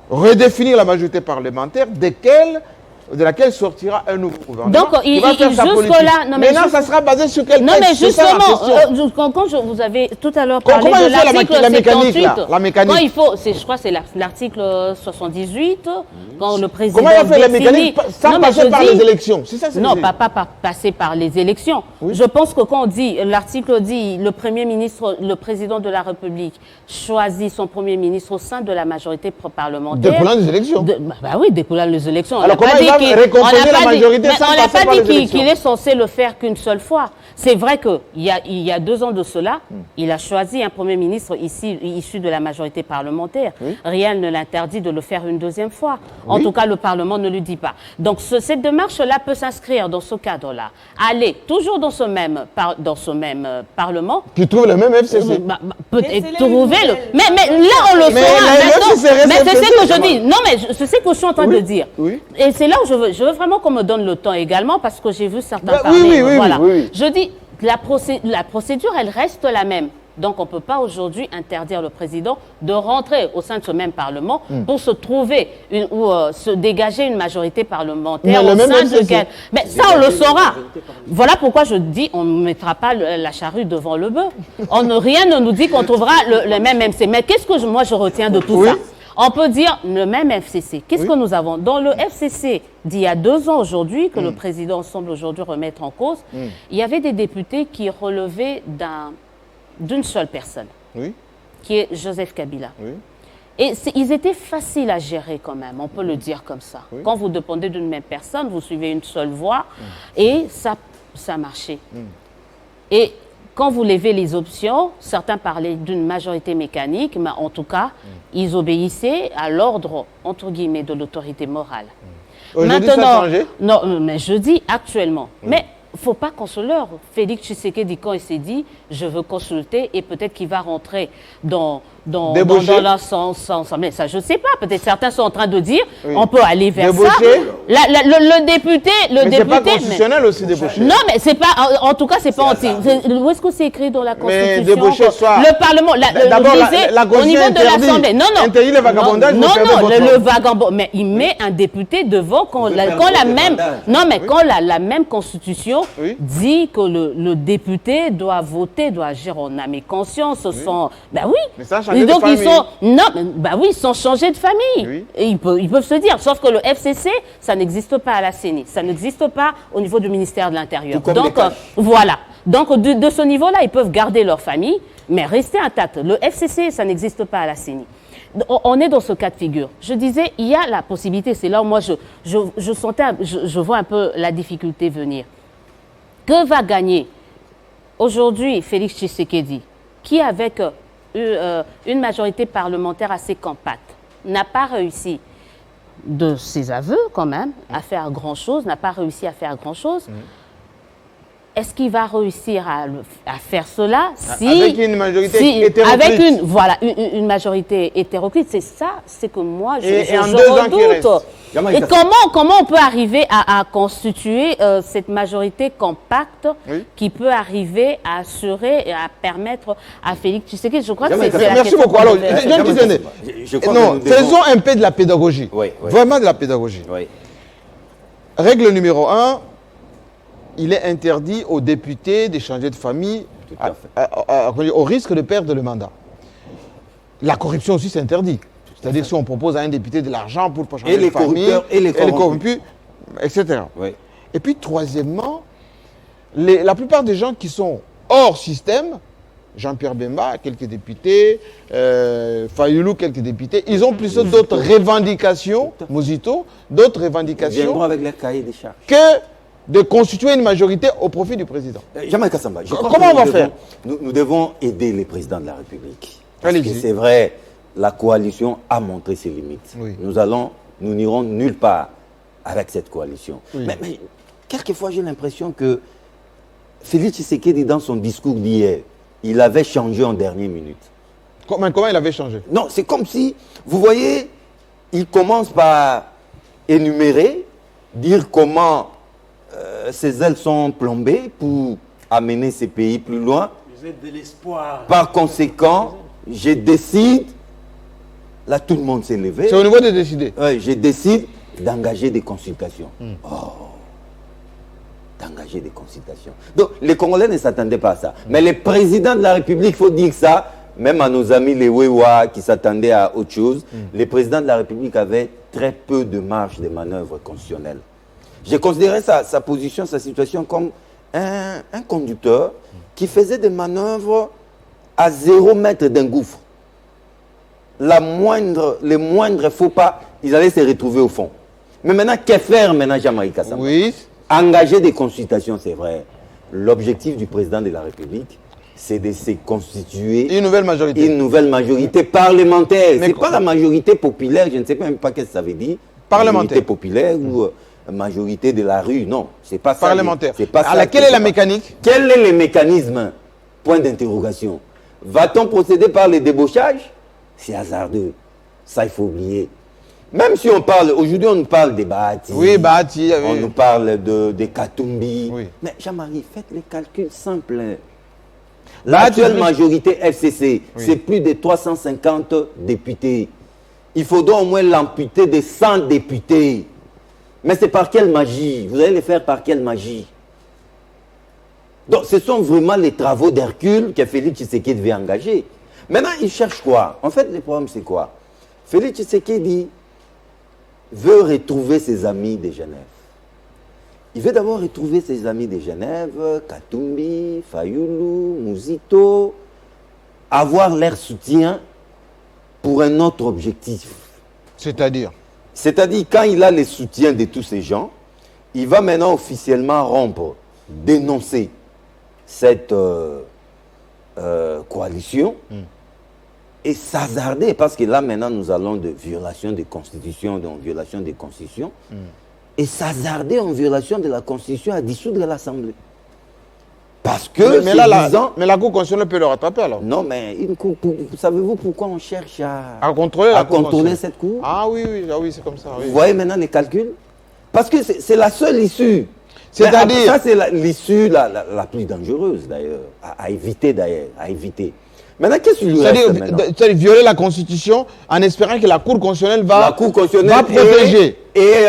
Speaker 1: redéfinir la majorité parlementaire de laquelle sortira un nouveau gouvernement.
Speaker 9: Donc,
Speaker 1: qui va faire sa politique.
Speaker 9: jusque-là... non, mais
Speaker 1: Maintenant, ça sera basé sur quel
Speaker 9: Non,
Speaker 1: texte?
Speaker 9: mais
Speaker 1: C'est ça la
Speaker 9: justement,
Speaker 1: question.
Speaker 9: quand vous avez tout à l'heure
Speaker 1: Comment
Speaker 9: parlé
Speaker 1: il
Speaker 9: de
Speaker 1: fait
Speaker 9: l'article
Speaker 1: la mécanique,
Speaker 9: 78,
Speaker 1: là, la mécanique?
Speaker 9: quand il faut, je crois que c'est l'article 78, quand le président
Speaker 1: Comment il a fait la
Speaker 9: définit-
Speaker 1: mécanique sans
Speaker 9: Non, mais
Speaker 1: passer
Speaker 9: je
Speaker 1: par
Speaker 9: dis-
Speaker 1: les élections? C'est ça, c'est
Speaker 9: Non,
Speaker 1: l'idée.
Speaker 9: pas passer par les élections.
Speaker 1: Oui.
Speaker 9: Je pense que quand on dit, l'article dit, le Premier ministre, le président de la République choisit son Premier ministre au sein de la majorité parlementaire.
Speaker 1: Découlant des élections.
Speaker 9: Bah oui, découlant des élections. On
Speaker 1: Alors,
Speaker 9: n'a pas
Speaker 1: comment il
Speaker 9: dit
Speaker 1: va récomposer la majorité sans
Speaker 9: on n'a
Speaker 1: passer par
Speaker 9: pas
Speaker 1: les
Speaker 9: dit
Speaker 1: élections.
Speaker 9: qu'il est censé le faire qu'une seule fois. C'est vrai qu'il y a 2 ans de cela, il a choisi un Premier ministre ici, issu de la majorité parlementaire. Rien ne l'interdit de le faire une 2e fois. En tout cas, le Parlement ne le dit pas. Donc, cette démarche-là peut s'inscrire dans ce cadre-là. Aller toujours dans ce même Parlement.
Speaker 1: Qui trouve le même FCC.
Speaker 9: Peut-être trouver le... Mais là, on le saura. Mais c'est ce que je dis. Non, mais c'est ce que je suis en train de dire. Et c'est là où je veux vraiment qu'on me donne le temps également, parce que j'ai vu certains parler. Voilà. Je dis, la procédure, elle reste la même. Donc, on ne peut pas aujourd'hui interdire le président de rentrer au sein de ce même Parlement pour se trouver se dégager une majorité parlementaire au sein de laquelle... Mais ça, on le saura. Voilà pourquoi je dis on ne mettra pas la charrue devant le bœuf. Rien ne nous dit qu'on trouvera le même MC. Mais qu'est-ce que moi je retiens de tout ça? On peut dire le même FCC. Qu'est-ce que nous avons? Dans le FCC d'il y a 2 ans aujourd'hui, que le président semble aujourd'hui remettre en cause, il y avait des députés qui relevaient d'une seule personne, qui est Joseph Kabila. Et ils étaient faciles à gérer quand même, on peut le dire comme ça. Quand vous dépendez d'une même personne, vous suivez une seule voie et ça marchait. Et quand vous levez les options, certains parlaient d'une majorité mécanique, mais en tout cas, ils obéissaient à l'ordre, entre guillemets, de l'autorité morale.
Speaker 1: Aujourd'hui, ça a changé?
Speaker 9: Non, mais je dis actuellement. Mais il ne faut pas qu'on se leurre. Félix Tshisekedi, quand il s'est dit « je veux consulter » et peut-être qu'il va rentrer dans l'Assemblée. Ça, je ne sais pas. Peut-être certains sont en train de dire on peut aller vers ça. Le député... Mais c'est pas
Speaker 1: constitutionnel aussi, débaucher.
Speaker 9: Non, mais c'est pas... En tout cas, c'est pas anti... Où est-ce que c'est écrit dans la Constitution?
Speaker 1: Mais débaucher soit...
Speaker 9: Le Parlement...
Speaker 1: D'abord, la
Speaker 9: au niveau de l'Assemblée. Non.
Speaker 1: Interdit le vagabondage.
Speaker 9: Non, le vagabond... Mais il met un député devant quand la même Constitution dit que le député doit voter, doit agir en âme et conscience. Ben oui.
Speaker 1: Mais ça a changé de famille.
Speaker 9: Ils sont changés de famille. Et ils peuvent se dire. Sauf que le FCC, ça n'existe pas à la CENI. Ça n'existe pas au niveau du ministère de l'Intérieur. Donc, voilà. Donc, de ce niveau-là, ils peuvent garder leur famille, mais rester intacts. Le FCC, ça n'existe pas à la CENI. On est dans ce cas de figure. Je disais, il y a la possibilité, c'est là où moi je vois un peu la difficulté venir. Que va gagner aujourd'hui Félix Tshisekedi, qui avec une majorité parlementaire assez compacte n'a pas réussi, de ses aveux quand même, à faire grand-chose, n'a pas réussi à faire grand-chose. Est-ce qu'il va réussir à faire cela
Speaker 1: avec une majorité hétéroclite?
Speaker 9: Avec une majorité hétéroclite, c'est ça, c'est que moi je redoute. Et comment on peut arriver à constituer cette majorité compacte qui peut arriver à assurer et à permettre à Félix Tshisekedi? Je crois que c'est la
Speaker 1: Merci beaucoup. Alors, faisons un peu de la pédagogie. Vraiment de la pédagogie. Règle numéro 1. Il est interdit aux députés de changer de famille au risque de perdre le mandat. La corruption aussi, c'est interdit. C'est-à-dire si on propose à un député de l'argent pour changer de famille,
Speaker 10: et les corrompus,
Speaker 1: etc. Et puis, troisièmement, la plupart des gens qui sont hors système, Jean-Pierre Bemba, quelques députés, Fayoulou, quelques députés, ils ont plutôt d'autres revendications, Mosito, d'autres revendications
Speaker 10: avec les cahiers des charges
Speaker 1: que de constituer une majorité au profit du président.
Speaker 10: Jean-Marc Kassamba,
Speaker 1: comment on va faire?
Speaker 10: Nous devons aider les présidents de la République.
Speaker 1: C'est
Speaker 10: vrai, la coalition a montré ses limites. Nous n'irons nulle part avec cette coalition. Mais quelquefois, j'ai l'impression que Félix Tshisekedi, dans son discours d'hier, il avait changé en dernière minute.
Speaker 1: Comment il avait changé?
Speaker 10: Non, c'est comme si, vous voyez, il commence par énumérer, dire comment ces ailes sont plombées pour amener ces pays plus loin.
Speaker 2: Vous êtes de l'espoir.
Speaker 10: Par conséquent, je décide, là tout le monde s'est levé.
Speaker 1: C'est au niveau de décider.
Speaker 10: Je décide d'engager des consultations. D'engager des consultations. Donc les Congolais ne s'attendaient pas à ça. Mais les présidents de la République, il faut dire ça, même à nos amis les Wewa qui s'attendaient à autre chose, les présidents de la République avaient très peu de marge de manœuvre constitutionnelle. J'ai considéré sa position, sa situation comme un conducteur qui faisait des manœuvres à 0 mètre d'un gouffre. Les moindres faux pas, ils allaient se retrouver au fond. Mais maintenant, que faire maintenant Jean-Marie Kassamba?
Speaker 1: Oui.
Speaker 10: Engager des consultations, c'est vrai. L'objectif du président de la République, c'est de se constituer
Speaker 1: une nouvelle majorité
Speaker 10: parlementaire. C'est pas la majorité populaire, je ne sais même pas ce que ça veut dire.
Speaker 1: Parlementaire.
Speaker 10: Majorité populaire ou majorité de la rue, non. C'est pas ça.
Speaker 1: Parlementaire.
Speaker 10: C'est pas ça.
Speaker 1: Quelle est la mécanique?
Speaker 10: Quel est le mécanisme? Point d'interrogation. Va-t-on procéder par le débauchage? C'est hasardeux. Ça, il faut oublier. Même si on parle, aujourd'hui on nous parle des Bahati.
Speaker 1: Oui, Bahati.
Speaker 10: On nous parle de Katumbi.
Speaker 1: Oui.
Speaker 10: Mais Jean-Marie, faites les calculs simples. L'actuelle majorité FCC, c'est plus de 350 députés. Il faudra au moins l'amputer de 100 députés. Mais c'est par quelle magie? Vous allez les faire par quelle magie? Donc ce sont vraiment les travaux d'Hercule que Félix Tshisekedi devait engager. Maintenant, il cherche quoi? En fait, le problème c'est quoi? Félix Tshisekedi veut retrouver ses amis de Genève. Il veut d'abord retrouver ses amis de Genève, Katumbi, Fayulu, Muzito, avoir leur soutien pour un autre objectif.
Speaker 1: C'est-à-dire?
Speaker 10: C'est-à-dire, quand il a le soutien de tous ces gens, il va maintenant officiellement rompre, dénoncer cette coalition et s'hasarder, parce que là maintenant nous allons de violation des constitutions, et s'hazarder en violation de la Constitution à dissoudre l'Assemblée. Parce que...
Speaker 1: Mais la Cour constitutionnelle peut le rattraper alors?
Speaker 10: Non, mais savez-vous pourquoi on cherche à
Speaker 1: contrôler
Speaker 10: cette Cour?
Speaker 1: Ah oui, c'est comme ça. Oui.
Speaker 10: Vous voyez maintenant les calculs? Parce que c'est la seule issue.
Speaker 1: C'est-à-dire...
Speaker 10: Ça, c'est l'issue la plus dangereuse d'ailleurs, à éviter. Maintenant, qu'est-ce qu'il lui reste maintenant?
Speaker 1: C'est-à-dire violer la Constitution en espérant que la Cour constitutionnelle va protéger.
Speaker 10: Et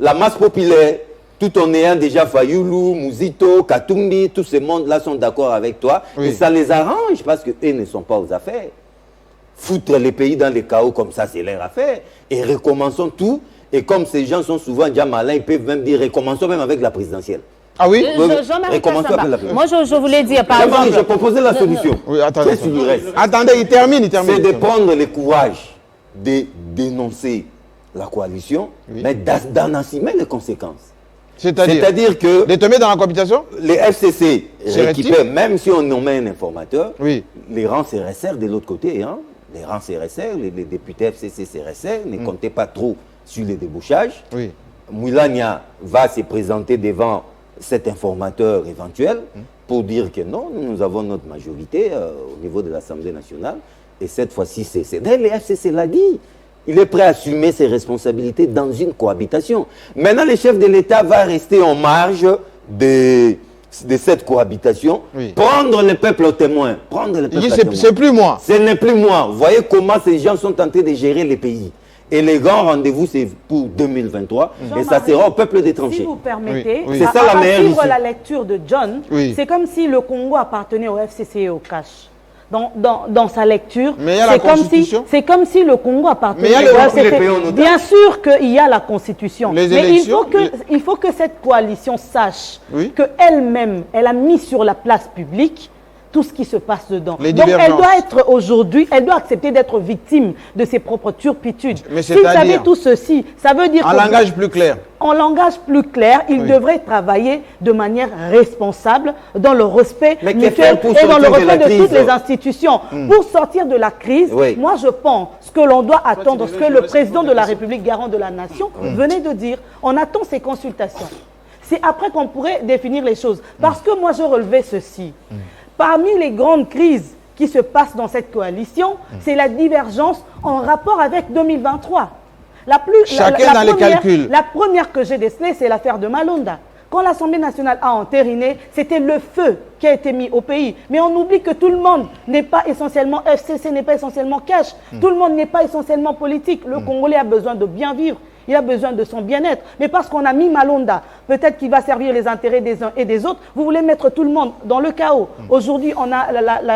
Speaker 10: la masse populaire, tout en ayant déjà Fayulu, Muzito, Katumbi, tous ces mondes-là sont d'accord avec toi. Oui. Et ça les arrange parce qu'eux ne sont pas aux affaires. Foutre les pays dans les chaos comme ça, c'est leur affaire. Et recommençons tout. Et comme ces gens sont souvent déjà malins, ils peuvent même dire recommençons même avec la présidentielle.
Speaker 1: Ah oui,
Speaker 9: Moi, je voulais dire, par exemple...
Speaker 10: Je proposais la solution.
Speaker 1: Oui, attendez.
Speaker 10: Qu'est-ce qu'il lui reste?
Speaker 1: Attendez, il termine.
Speaker 10: C'est de prendre le courage de dénoncer la coalition, mais d'en assumer les conséquences.
Speaker 1: C'est-à-dire
Speaker 10: que...
Speaker 1: De tomber dans la cohabitation?
Speaker 10: Les FCC récupèrent, même si on nommait un informateur, les rangs se resserrent de l'autre côté. Hein. Les rangs se resserrent, les députés FCC se resserrent, ne comptez pas trop sur les débouchages. Moulania va se présenter devant cet informateur éventuel pour dire que non, nous avons notre majorité au niveau de l'Assemblée nationale et cette fois-ci, c'est... D'ailleurs, le FCC l'a dit. Il est prêt à assumer ses responsabilités dans une cohabitation. Maintenant, le chef de l'État va rester en marge de cette cohabitation, prendre le peuple au témoin.
Speaker 1: C'est plus moi.
Speaker 10: Ce n'est plus moi. Vous voyez comment ces gens sont tentés de gérer les pays. Et les grands rendez-vous, c'est pour 2023. Et ça sera au peuple des tranchées.
Speaker 8: Si vous permettez,
Speaker 10: c'est ça la meilleure issue.
Speaker 8: La lecture de John, c'est comme si le Congo appartenait au FCC et au cash. Dans sa lecture, c'est comme si le Congo appartenait au FCC. Bien sûr qu'il y a la Constitution, mais il faut que cette coalition sache qu'elle-même, elle a mis sur la place publique tout ce qui se passe dedans. Donc elle doit être aujourd'hui, elle doit accepter d'être victime de ses propres turpitudes. S'il savait tout ceci, ça veut dire...
Speaker 1: En langage plus clair.
Speaker 8: En langage plus clair, il devrait travailler de manière responsable, dans le respect mutuel et dans le respect de toutes les institutions. Pour sortir de la crise, moi je pense que l'on doit attendre ce que le président de la République, garant de la nation, venait de dire. On attend ces consultations. C'est après qu'on pourrait définir les choses. Parce que moi je relevais ceci. Parmi les grandes crises qui se passent dans cette coalition, c'est la divergence en rapport avec 2023.
Speaker 1: Chacun dans les calculs.
Speaker 8: La première que j'ai décelée, c'est l'affaire de Malonda. Quand l'Assemblée nationale a entériné, c'était le feu qui a été mis au pays. Mais on oublie que tout le monde n'est pas essentiellement FCC, n'est pas essentiellement cash. Tout le monde n'est pas essentiellement politique. Le Congolais a besoin de bien vivre. Il a besoin de son bien-être. Mais parce qu'on a mis Malonda, peut-être qu'il va servir les intérêts des uns et des autres, vous voulez mettre tout le monde dans le chaos. Aujourd'hui, on a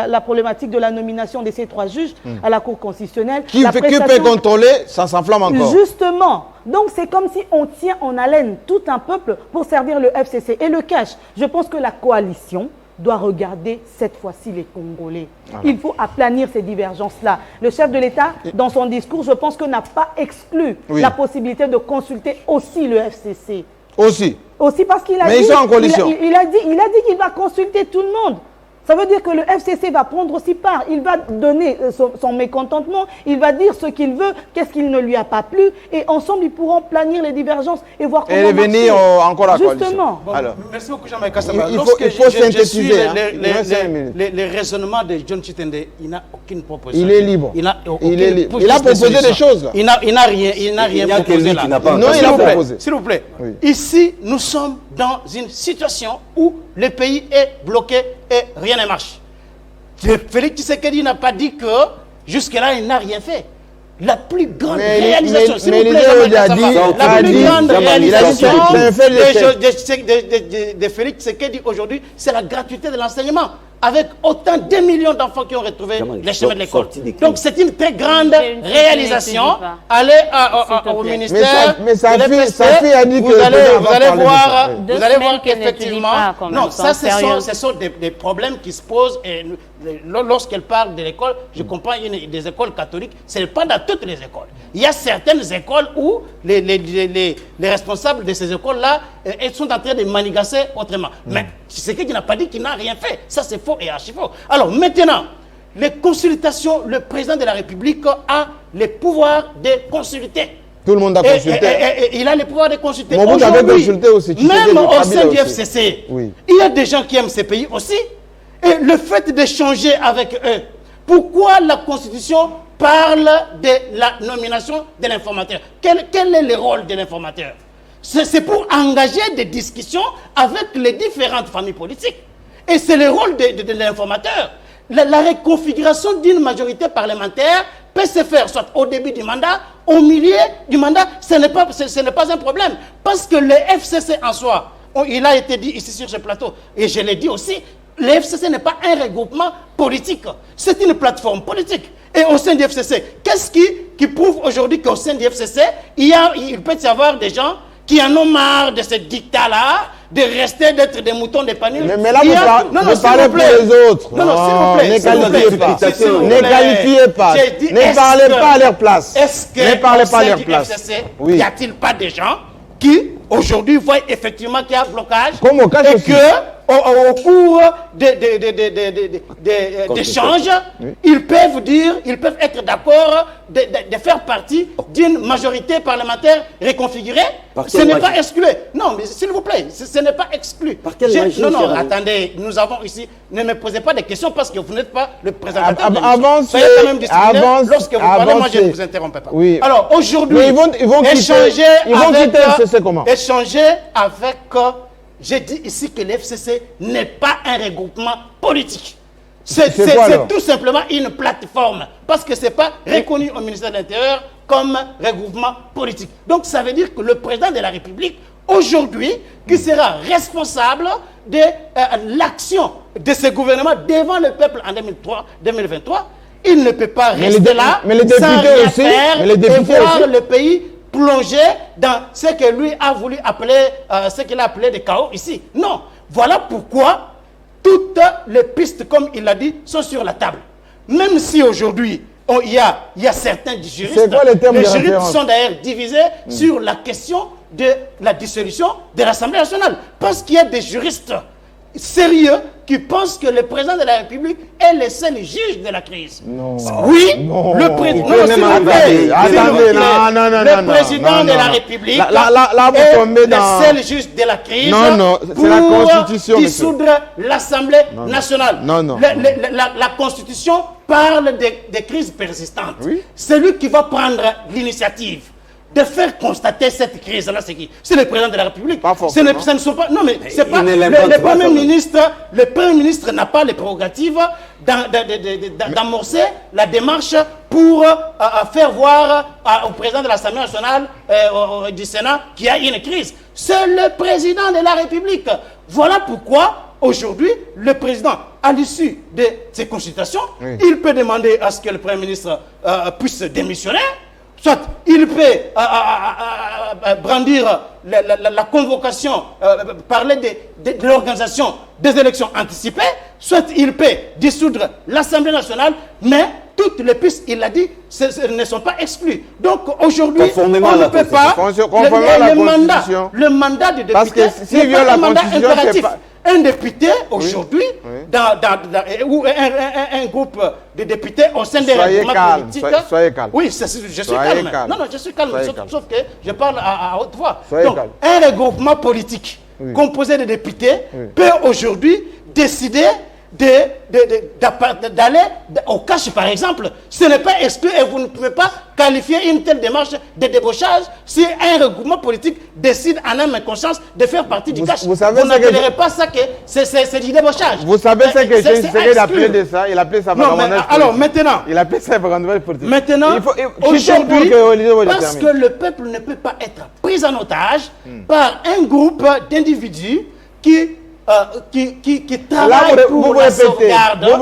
Speaker 8: la problématique de la nomination de ces 3 juges à la Cour constitutionnelle.
Speaker 1: Qui peut contrôler, ça s'enflamme encore.
Speaker 8: Justement. Donc, c'est comme si on tient en haleine tout un peuple pour servir le FCC et le cash. Je pense que la coalition doit regarder cette fois-ci les Congolais. Il faut aplanir ces divergences-là. Le chef de l'État, dans son discours, je pense que n'a pas exclu la possibilité de consulter aussi le FCC.
Speaker 1: Aussi
Speaker 8: parce qu'il a
Speaker 1: dit... Mais ils sont en coalition.
Speaker 8: Il a dit qu'il va consulter tout le monde. Ça veut dire que le FCC va prendre aussi part. Il va donner son mécontentement, il va dire ce qu'il veut, qu'est-ce qu'il ne lui a pas plu, et ensemble, ils pourront planir les divergences et voir comment marcher.
Speaker 1: Et venir encore à la coalition.
Speaker 8: Justement.
Speaker 2: Bon, merci beaucoup, Jean-Michel Kassamba.
Speaker 1: Il faut synthétiser.
Speaker 2: Les raisonnements de John Chitende, il n'a aucune proposition.
Speaker 1: Il est libre.
Speaker 2: Il a
Speaker 1: proposé des choses.
Speaker 2: Il n'a rien proposé là.
Speaker 1: Non, il a proposé.
Speaker 2: S'il vous plaît. Ici, nous sommes dans une situation où le pays est bloqué et rien ne marche. Félix Tshisekedi n'a pas dit que jusque-là, il n'a rien fait. La plus grande réalisation, s'il vous plaît, la plus grande réalisation de Félix Tshisekedi aujourd'hui, c'est la gratuité de l'enseignement. Avec autant de millions d'enfants qui ont retrouvé les chemins de l'école. Donc c'est une très grande réalisation. Allez au ministère.
Speaker 1: Mais sa fille a dit que
Speaker 2: vous allez voir qu'effectivement, non, ça ce sont des problèmes qui se posent. Et lorsqu'elle parle de l'école, je comprends des écoles catholiques, ce n'est pas dans toutes les écoles. Il y a certaines écoles où les responsables de ces écoles-là sont en train de manigancer autrement. Mais c'est qu'il n'a pas dit qu'il n'a rien fait. Ça, c'est faux et archi faux. Alors, maintenant, les consultations, le président de la République a le pouvoir de consulter.
Speaker 1: Tout le monde a consulté.
Speaker 2: Il a le pouvoir de consulter.
Speaker 1: Vous avez consulté aussi.
Speaker 2: Même au sein du FCC, il y a des gens qui aiment ces pays aussi. Et le fait d'échanger avec eux, pourquoi la Constitution parle de la nomination de l'informateur? Quel est le rôle de l'informateur? C'est pour engager des discussions avec les différentes familles politiques. Et c'est le rôle de l'informateur. La reconfiguration d'une majorité parlementaire peut se faire soit au début du mandat, au milieu du mandat. Ce n'est pas un problème. Parce que le FCC en soi, il a été dit ici sur ce plateau, et je l'ai dit aussi, le FCC n'est pas un regroupement politique. C'est une plateforme politique. Et au sein du FCC, qu'est-ce qui prouve aujourd'hui qu'au sein du FCC, il peut y avoir des gens qui en ont marre de ce dictat-là, de rester d'être des moutons de panure.
Speaker 1: Mais là, vous parlez pour les autres.
Speaker 2: Non, s'il vous plaît.
Speaker 1: Ne qualifiez pas. Ne parlez pas à leur place.
Speaker 2: Est-ce que n'y a-t-il pas des gens qui, aujourd'hui, voient effectivement qu'il y a un blocage et que, au cours d'échanges, ils peuvent être d'accord de faire partie d'une majorité parlementaire réconfigurée. Ce n'est pas exclu. Non, mais s'il vous plaît, ce n'est pas exclu. Non, attendez, nous avons ici, ne me posez pas de questions parce que vous n'êtes pas le présentateur de l'émission. Soyez quand même discipliné. Lorsque vous parlez, moi je ne vous interromps pas.
Speaker 1: Oui.
Speaker 2: Alors, aujourd'hui,
Speaker 1: ils vont quitter le FCC comment?
Speaker 2: Échanger avec... J'ai dit ici que l'FCC n'est pas un regroupement politique. C'est tout simplement une plateforme. Parce que ce n'est pas reconnu au ministère de l'Intérieur comme regroupement politique. Donc ça veut dire que le président de la République, aujourd'hui, qui sera responsable de l'action de ce gouvernement devant le peuple en 2023, il ne peut pas rester là sans rien faire et voir le pays plongé dans ce que lui a voulu appeler, ce qu'il a appelé des chaos ici. Non. Voilà pourquoi toutes les pistes, comme il l'a dit, sont sur la table. Même si aujourd'hui, il y a certains juristes, les juristes sont d'ailleurs divisés sur la question de la dissolution de l'Assemblée nationale. Parce qu'il y a des juristes sérieux qui pensent que le président de la République est le seul juge de la crise.
Speaker 1: Non.
Speaker 2: Oui, le président de la République est le seul juge de la crise
Speaker 1: c'est la Constitution,
Speaker 2: pour dissoudre l'Assemblée nationale. La Constitution parle des crises persistantes. C'est lui qui va prendre l'initiative de faire constater cette crise-là, c'est le président de la République. Ce ne sont pas... Non, mais c'est pas... Le Premier ministre n'a pas les prérogatives d'amorcer la démarche pour faire voir au président de l'Assemblée nationale, du Sénat, qu'il y a une crise. C'est le président de la République. Voilà pourquoi, aujourd'hui, le président, à l'issue de ces consultations, il peut demander à ce que le Premier ministre puisse démissionner. Soit il peut brandir la convocation, parler de l'organisation des élections anticipées, soit il peut dissoudre l'Assemblée nationale, mais toutes les pistes, il l'a dit, ne sont pas exclues. Donc aujourd'hui, on ne peut pas le mandat du député.
Speaker 1: Parce que s'il viole la Constitution, c'est pas...
Speaker 2: Un député aujourd'hui, ou un groupe de députés au sein des règlements politiques.
Speaker 1: Soyez calme.
Speaker 2: Oui, je suis calme. Non, je suis calme, sauf que je parle à haute voix. Donc, un regroupement politique composé de députés peut aujourd'hui décider d'aller au cash, par exemple. Ce n'est pas exclu et vous ne pouvez pas qualifier une telle démarche de débauchage si un regroupement politique décide en âme et conscience de faire partie du cash. Vous n'appellerez pas ça que c'est du débauchage.
Speaker 1: Vous savez ce que il appelait de ça? Il appelait ça vagabondage politique.
Speaker 2: Alors maintenant,
Speaker 1: il appelait ça vagabondage politique.
Speaker 2: Maintenant, aujourd'hui, parce que le peuple ne peut pas être pris en otage par un groupe d'individus qui travaille pour la sauvegarde de ses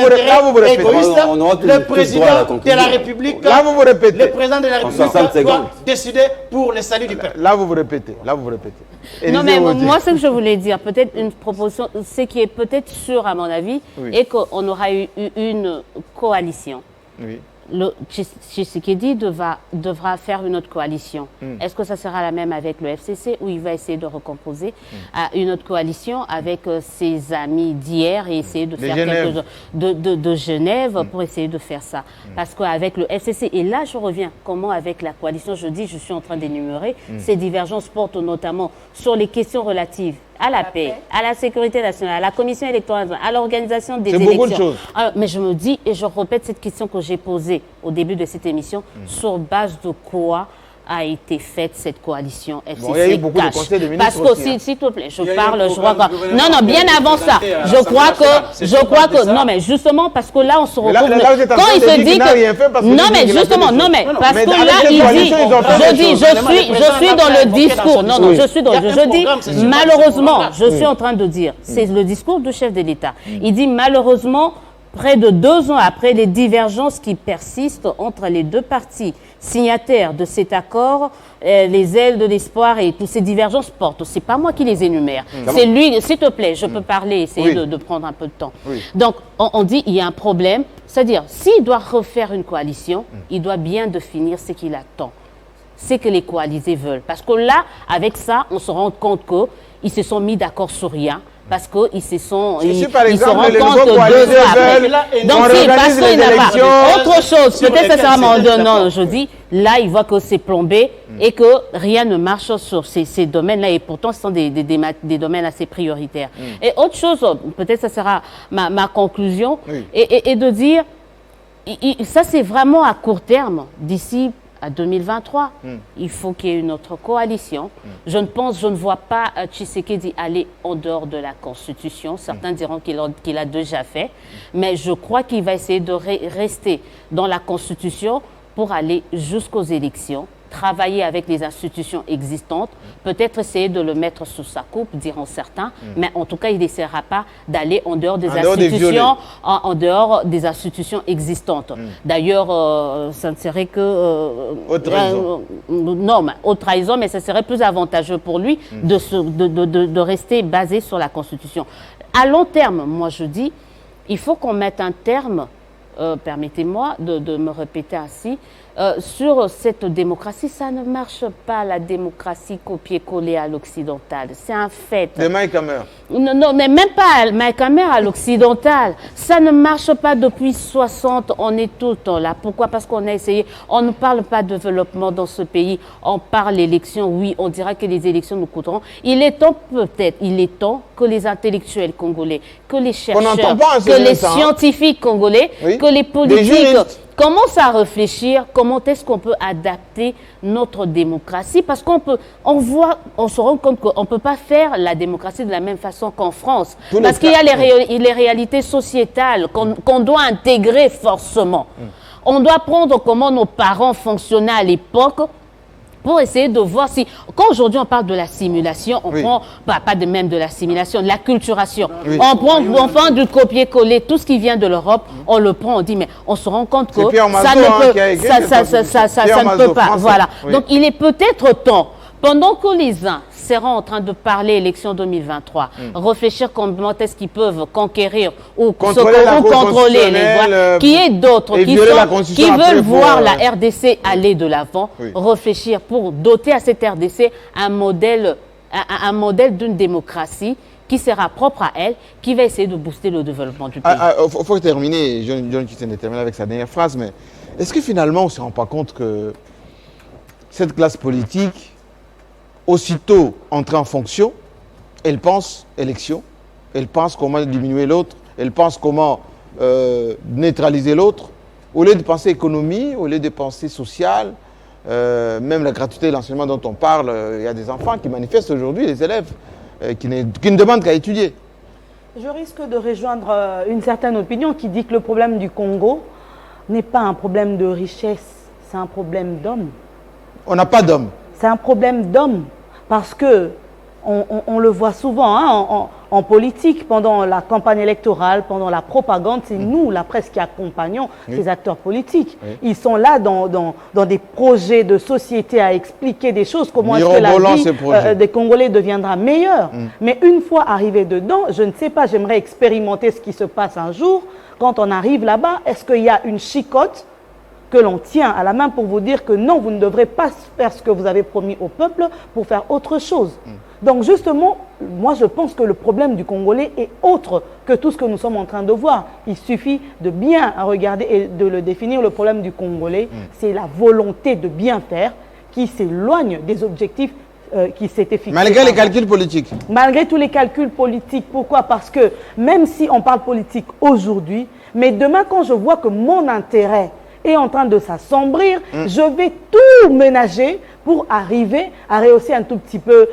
Speaker 2: intérêts égoïstes. Le président de la République, le président de la République doit décider pour le salut du peuple.
Speaker 1: Là, vous vous répétez.
Speaker 9: Non, mais moi, ce que je voulais dire, peut-être une proposition, ce qui est peut-être sûr, à mon avis, est qu'on aura eu une coalition. Oui. Tshisekedi devra faire une autre coalition. Est-ce que ça sera la même avec le FCC ou il va essayer de recomposer une autre coalition avec ses amis d'hier et essayer de faire quelque chose de Genève pour essayer de faire ça? Parce qu'avec le FCC, et là je reviens, comment avec la coalition, je suis en train d'énumérer, ces divergences portent notamment sur les questions relatives à la paix, à la sécurité nationale, à la commission électorale, à l'organisation des élections. C'est beaucoup de choses. Alors, mais je me dis, et je répète cette question que j'ai posée au début de cette émission, sur base de quoi a été faite cette coalition FCC?
Speaker 1: Bon, il y a eu beaucoup de conseils de ministres.
Speaker 9: Parce que, s'il te plaît, je crois que... Non, bien avant ça, je crois que... Non, mais justement, parce que là, on se retrouve... Quand il se dit que... Non, mais justement, parce que là, il dit... Je suis dans le discours. Non, je dis, malheureusement, je suis en train de dire, c'est le discours du chef de l'État. Il dit, malheureusement, près de 2 ans après les divergences qui persistent entre les deux parties signataires de cet accord, les ailes de l'espoir et toutes ces divergences portent. C'est pas moi qui les énumère. C'est lui, s'il te plaît, je peux parler, essayer de prendre un peu de temps. Donc, on dit il y a un problème, c'est-à-dire, s'il doit refaire une coalition, il doit bien définir ce qu'il attend, ce que les coalisés veulent. Parce que là, avec ça, on se rend compte qu'ils se sont mis d'accord sur rien. Parce qu'ils se sont... Ils se rendent compte que 2 ans après... Donc, parce qu'il n'a pas autre chose, peut-être que ça sera... Non, je dis, là, il voit que c'est plombé et que rien ne marche sur ces domaines-là. Et pourtant, ce sont des domaines assez prioritaires. Et autre chose, peut-être que ça sera ma conclusion, et de dire, ça c'est vraiment à court terme, d'ici à 2023, il faut qu'il y ait une autre coalition. Je ne vois pas Tshisekedi aller en dehors de la Constitution. Certains diront qu'il a déjà fait. Mais je crois qu'il va essayer de rester dans la Constitution pour aller jusqu'aux élections, travailler avec les institutions existantes, peut-être essayer de le mettre sous sa coupe, diront certains, mais en tout cas, il n'essaiera pas d'aller en dehors des institutions, en dehors des institutions existantes. D'ailleurs, ça ne serait que... haute trahison. Non, haute trahison, mais ça serait plus avantageux pour lui de rester basé sur la Constitution. À long terme, moi je dis, il faut qu'on mette un terme, permettez-moi de me répéter ainsi, sur cette démocratie. Ça ne marche pas, la démocratie copier-coller à l'occidental. C'est un fait.
Speaker 1: De Mike Hammer.
Speaker 9: Non, mais même pas Mike Hammer à l'occidental. Ça ne marche pas depuis 60. On est tout le temps là. Pourquoi? Parce qu'on a essayé. On ne parle pas de développement dans ce pays. On parle d'élections. Oui, on dira que les élections nous coûteront. Il est temps, peut-être, que les intellectuels congolais, que les chercheurs, que les scientifiques congolais, que les politiques commencent à réfléchir comment est-ce qu'on peut adapter notre démocratie, parce on se rend compte qu'on ne peut pas faire la démocratie de la même façon qu'en France, parce qu'il y a les réalités sociétales qu'on doit intégrer forcément. On doit prendre comment nos parents fonctionnaient à l'époque, pour essayer de voir si... Quand aujourd'hui on parle de la simulation, on prend, pas de même de la simulation, de la culturation. On prend du copier-coller, tout ce qui vient de l'Europe, on le prend, on dit, mais on se rend compte que ça ne peut pas. Voilà. Donc il est peut-être temps, Pendant que les uns seront en train de parler élection 2023, réfléchir comment est-ce qu'ils peuvent conquérir ou contrôler les voix, qui est d'autres qui veulent voir la RDC aller de l'avant, réfléchir pour doter à cette RDC un modèle d'une démocratie qui sera propre à elle, qui va essayer de booster le développement du pays.
Speaker 1: Il faut terminer, John Kitsen termine avec sa dernière phrase, mais est-ce que finalement on ne se rend pas compte que cette classe politique, aussitôt entrée en fonction, elle pense élection, elle pense comment diminuer l'autre, elle pense comment neutraliser l'autre, au lieu de penser économie, au lieu de penser social, même la gratuité de l'enseignement dont on parle, il y a des enfants qui manifestent aujourd'hui, les élèves, qui ne demandent qu'à étudier.
Speaker 8: Je risque de rejoindre une certaine opinion qui dit que le problème du Congo n'est pas un problème de richesse, c'est un problème d'hommes.
Speaker 1: On n'a pas d'hommes.
Speaker 8: C'est un problème d'hommes parce que on le voit souvent hein, en politique, pendant la campagne électorale, pendant la propagande, c'est nous, la presse, qui accompagnons ces acteurs politiques. Ils sont là dans des projets de société à expliquer des choses, comment est-ce que la vie des Congolais deviendra meilleure. Mais une fois arrivé dedans, je ne sais pas, j'aimerais expérimenter ce qui se passe un jour. Quand on arrive là-bas, est-ce qu'il y a une chicotte que l'on tient à la main pour vous dire que non, vous ne devrez pas faire ce que vous avez promis au peuple pour faire autre chose. Donc justement, moi je pense que le problème du Congolais est autre que tout ce que nous sommes en train de voir. Il suffit de bien regarder et de le définir. Le problème du Congolais, c'est la volonté de bien faire qui s'éloigne des objectifs qui s'étaient fixés.
Speaker 1: Malgré les calculs politiques.
Speaker 8: Malgré tous les calculs politiques. Pourquoi? Parce que même si on parle politique aujourd'hui, mais demain quand je vois que mon intérêt est en train de s'assombrir, je vais tout ménager pour arriver à rehausser un tout petit peu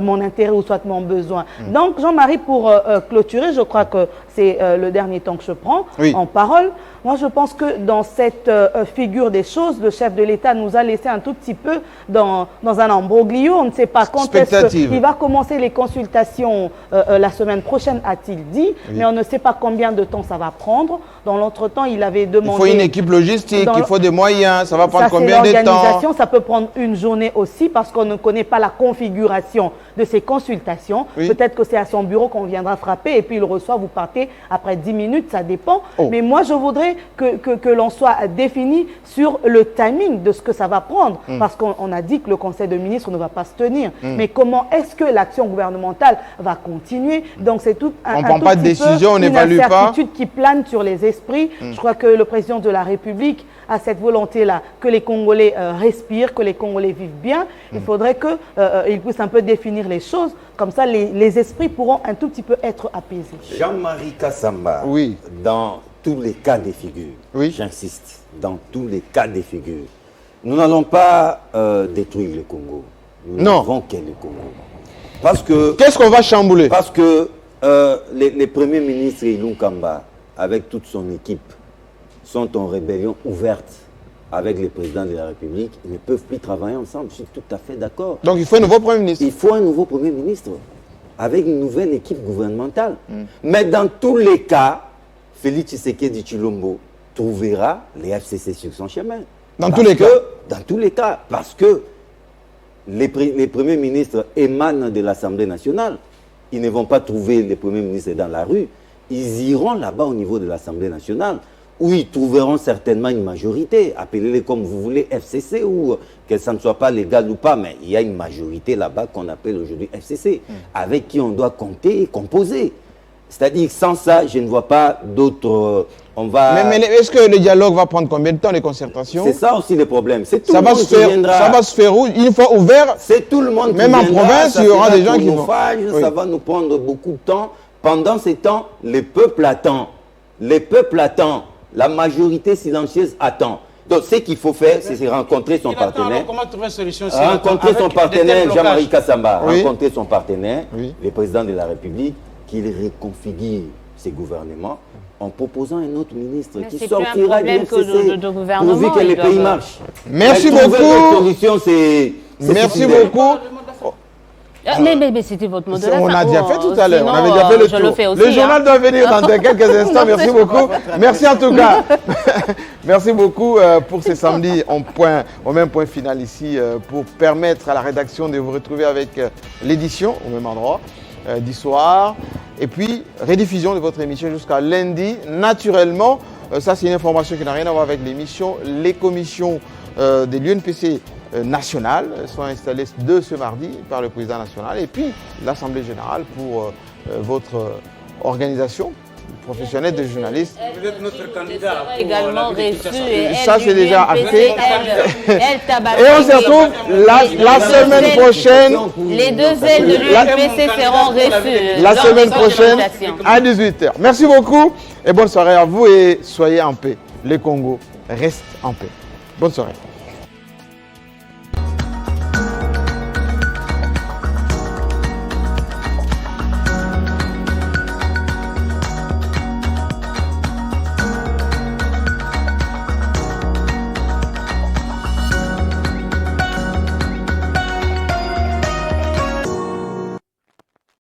Speaker 8: mon intérêt ou soit mon besoin. Donc, Jean-Marie, pour clôturer, je crois que c'est le dernier temps que je prends en parole. Moi, je pense que dans cette figure des choses, le chef de l'État nous a laissé un tout petit peu dans un imbroglio. On ne sait pas quand est-ce qu'il va commencer les consultations la semaine prochaine, a-t-il dit, mais on ne sait pas combien de temps ça va prendre. Dans l'entretemps, il avait demandé...
Speaker 1: Il faut une équipe logistique, il faut des moyens, ça va prendre combien de temps?
Speaker 8: Ça peut prendre une journée aussi parce qu'on ne connaît pas la configuration de ces consultations. Peut-être que c'est à son bureau qu'on viendra frapper et puis il reçoit, vous partez après 10 minutes, ça dépend. Mais moi, je voudrais que l'on soit défini sur le timing de ce que ça va prendre parce qu'on a dit que le Conseil de ministres ne va pas se tenir. Mais comment est-ce que l'action gouvernementale va continuer? Donc c'est tout
Speaker 1: on ne prend pas de décision, on n'évalue pas.
Speaker 8: Une incertitude qui plane sur les esprits. Je crois que le président de la République a cette volonté-là, que les Congolais respirent, que les Congolais vivent bien. Il faudrait qu'il puisse un peu définir les choses. Comme ça, les esprits pourront un tout petit peu être apaisés.
Speaker 10: Jean-Marie Kassamba, dans tous les cas de figure, j'insiste, dans tous les cas de figure, nous n'allons pas détruire le Congo. Nous n'avons qu'un le Congo. Parce que...
Speaker 1: Qu'est-ce qu'on va chambouler?
Speaker 10: Parce que les premiers ministres Ilunga Kamba, avec toute son équipe, sont en rébellion ouverte avec le président de la République. Ils ne peuvent plus travailler ensemble. Je suis tout à fait d'accord.
Speaker 1: Donc il faut un nouveau Premier ministre.
Speaker 10: Il faut un nouveau Premier ministre avec une nouvelle équipe gouvernementale. Mais dans tous les cas, Félix Tshisekedi Tshilombo trouvera les FCC sur son chemin.
Speaker 1: Dans tous les cas?
Speaker 10: Dans tous les cas. Parce que les premiers ministres émanent de l'Assemblée nationale. Ils ne vont pas trouver les premiers ministres dans la rue. Ils iront là-bas au niveau de l'Assemblée nationale, où ils trouveront certainement une majorité. Appelez-les comme vous voulez, FCC, ou que ça ne soit pas légal ou pas, mais il y a une majorité là-bas qu'on appelle aujourd'hui FCC, avec qui on doit compter et composer. C'est-à-dire, sans ça, je ne vois pas d'autres...
Speaker 1: Mais est-ce que le dialogue va prendre combien de temps, les concertations?
Speaker 10: C'est ça aussi le problème.
Speaker 1: Ça va se faire où? Une fois ouvert?
Speaker 10: C'est tout le monde.
Speaker 1: Même en province, il y aura des gens qui vont...
Speaker 10: Ça va nous prendre beaucoup de temps. Pendant ce temps, le peuple attend. Le peuple attend. La majorité silencieuse attend. Donc, ce qu'il faut faire, c'est rencontrer son partenaire.
Speaker 4: Comment trouver une solution?
Speaker 10: Rencontrer son partenaire, Jean-Marie Kassamba. Rencontrer son partenaire, le président de la République, qu'il reconfigure ses gouvernements en proposant un autre ministre qui sortira du FCC pourvu que les pays marchent.
Speaker 1: Merci beaucoup.
Speaker 10: La solution, c'est...
Speaker 1: Merci beaucoup.
Speaker 9: Mais c'était votre mot de la fin.
Speaker 1: On a déjà fait tout à l'heure. On
Speaker 9: Sinon,
Speaker 1: avait déjà fait le
Speaker 9: je
Speaker 1: tour.
Speaker 9: le fais aussi,
Speaker 1: Le journal doit venir dans quelques instants. Merci beaucoup. Merci en tout cas. Merci beaucoup pour ce samedi. Au même point final ici pour permettre à la rédaction de vous retrouver avec l'édition au même endroit du soir. Et puis, rediffusion de votre émission jusqu'à lundi. Naturellement, ça c'est une information qui n'a rien à voir avec l'émission. Les commissions de l'UNPC nationales sont installées de ce mardi par le président national et puis l'Assemblée générale pour votre organisation professionnelle de journalistes.
Speaker 9: Vous êtes notre candidat. Également reçu.
Speaker 1: Ça c'est déjà acté.
Speaker 9: Et
Speaker 1: on se retrouve la semaine prochaine.
Speaker 9: Les deux ailes de l'UNPC seront reçues.
Speaker 1: La semaine prochaine à 18h. Merci beaucoup et bonne soirée à vous et soyez en paix. Le Congo reste en paix. Bonne soirée.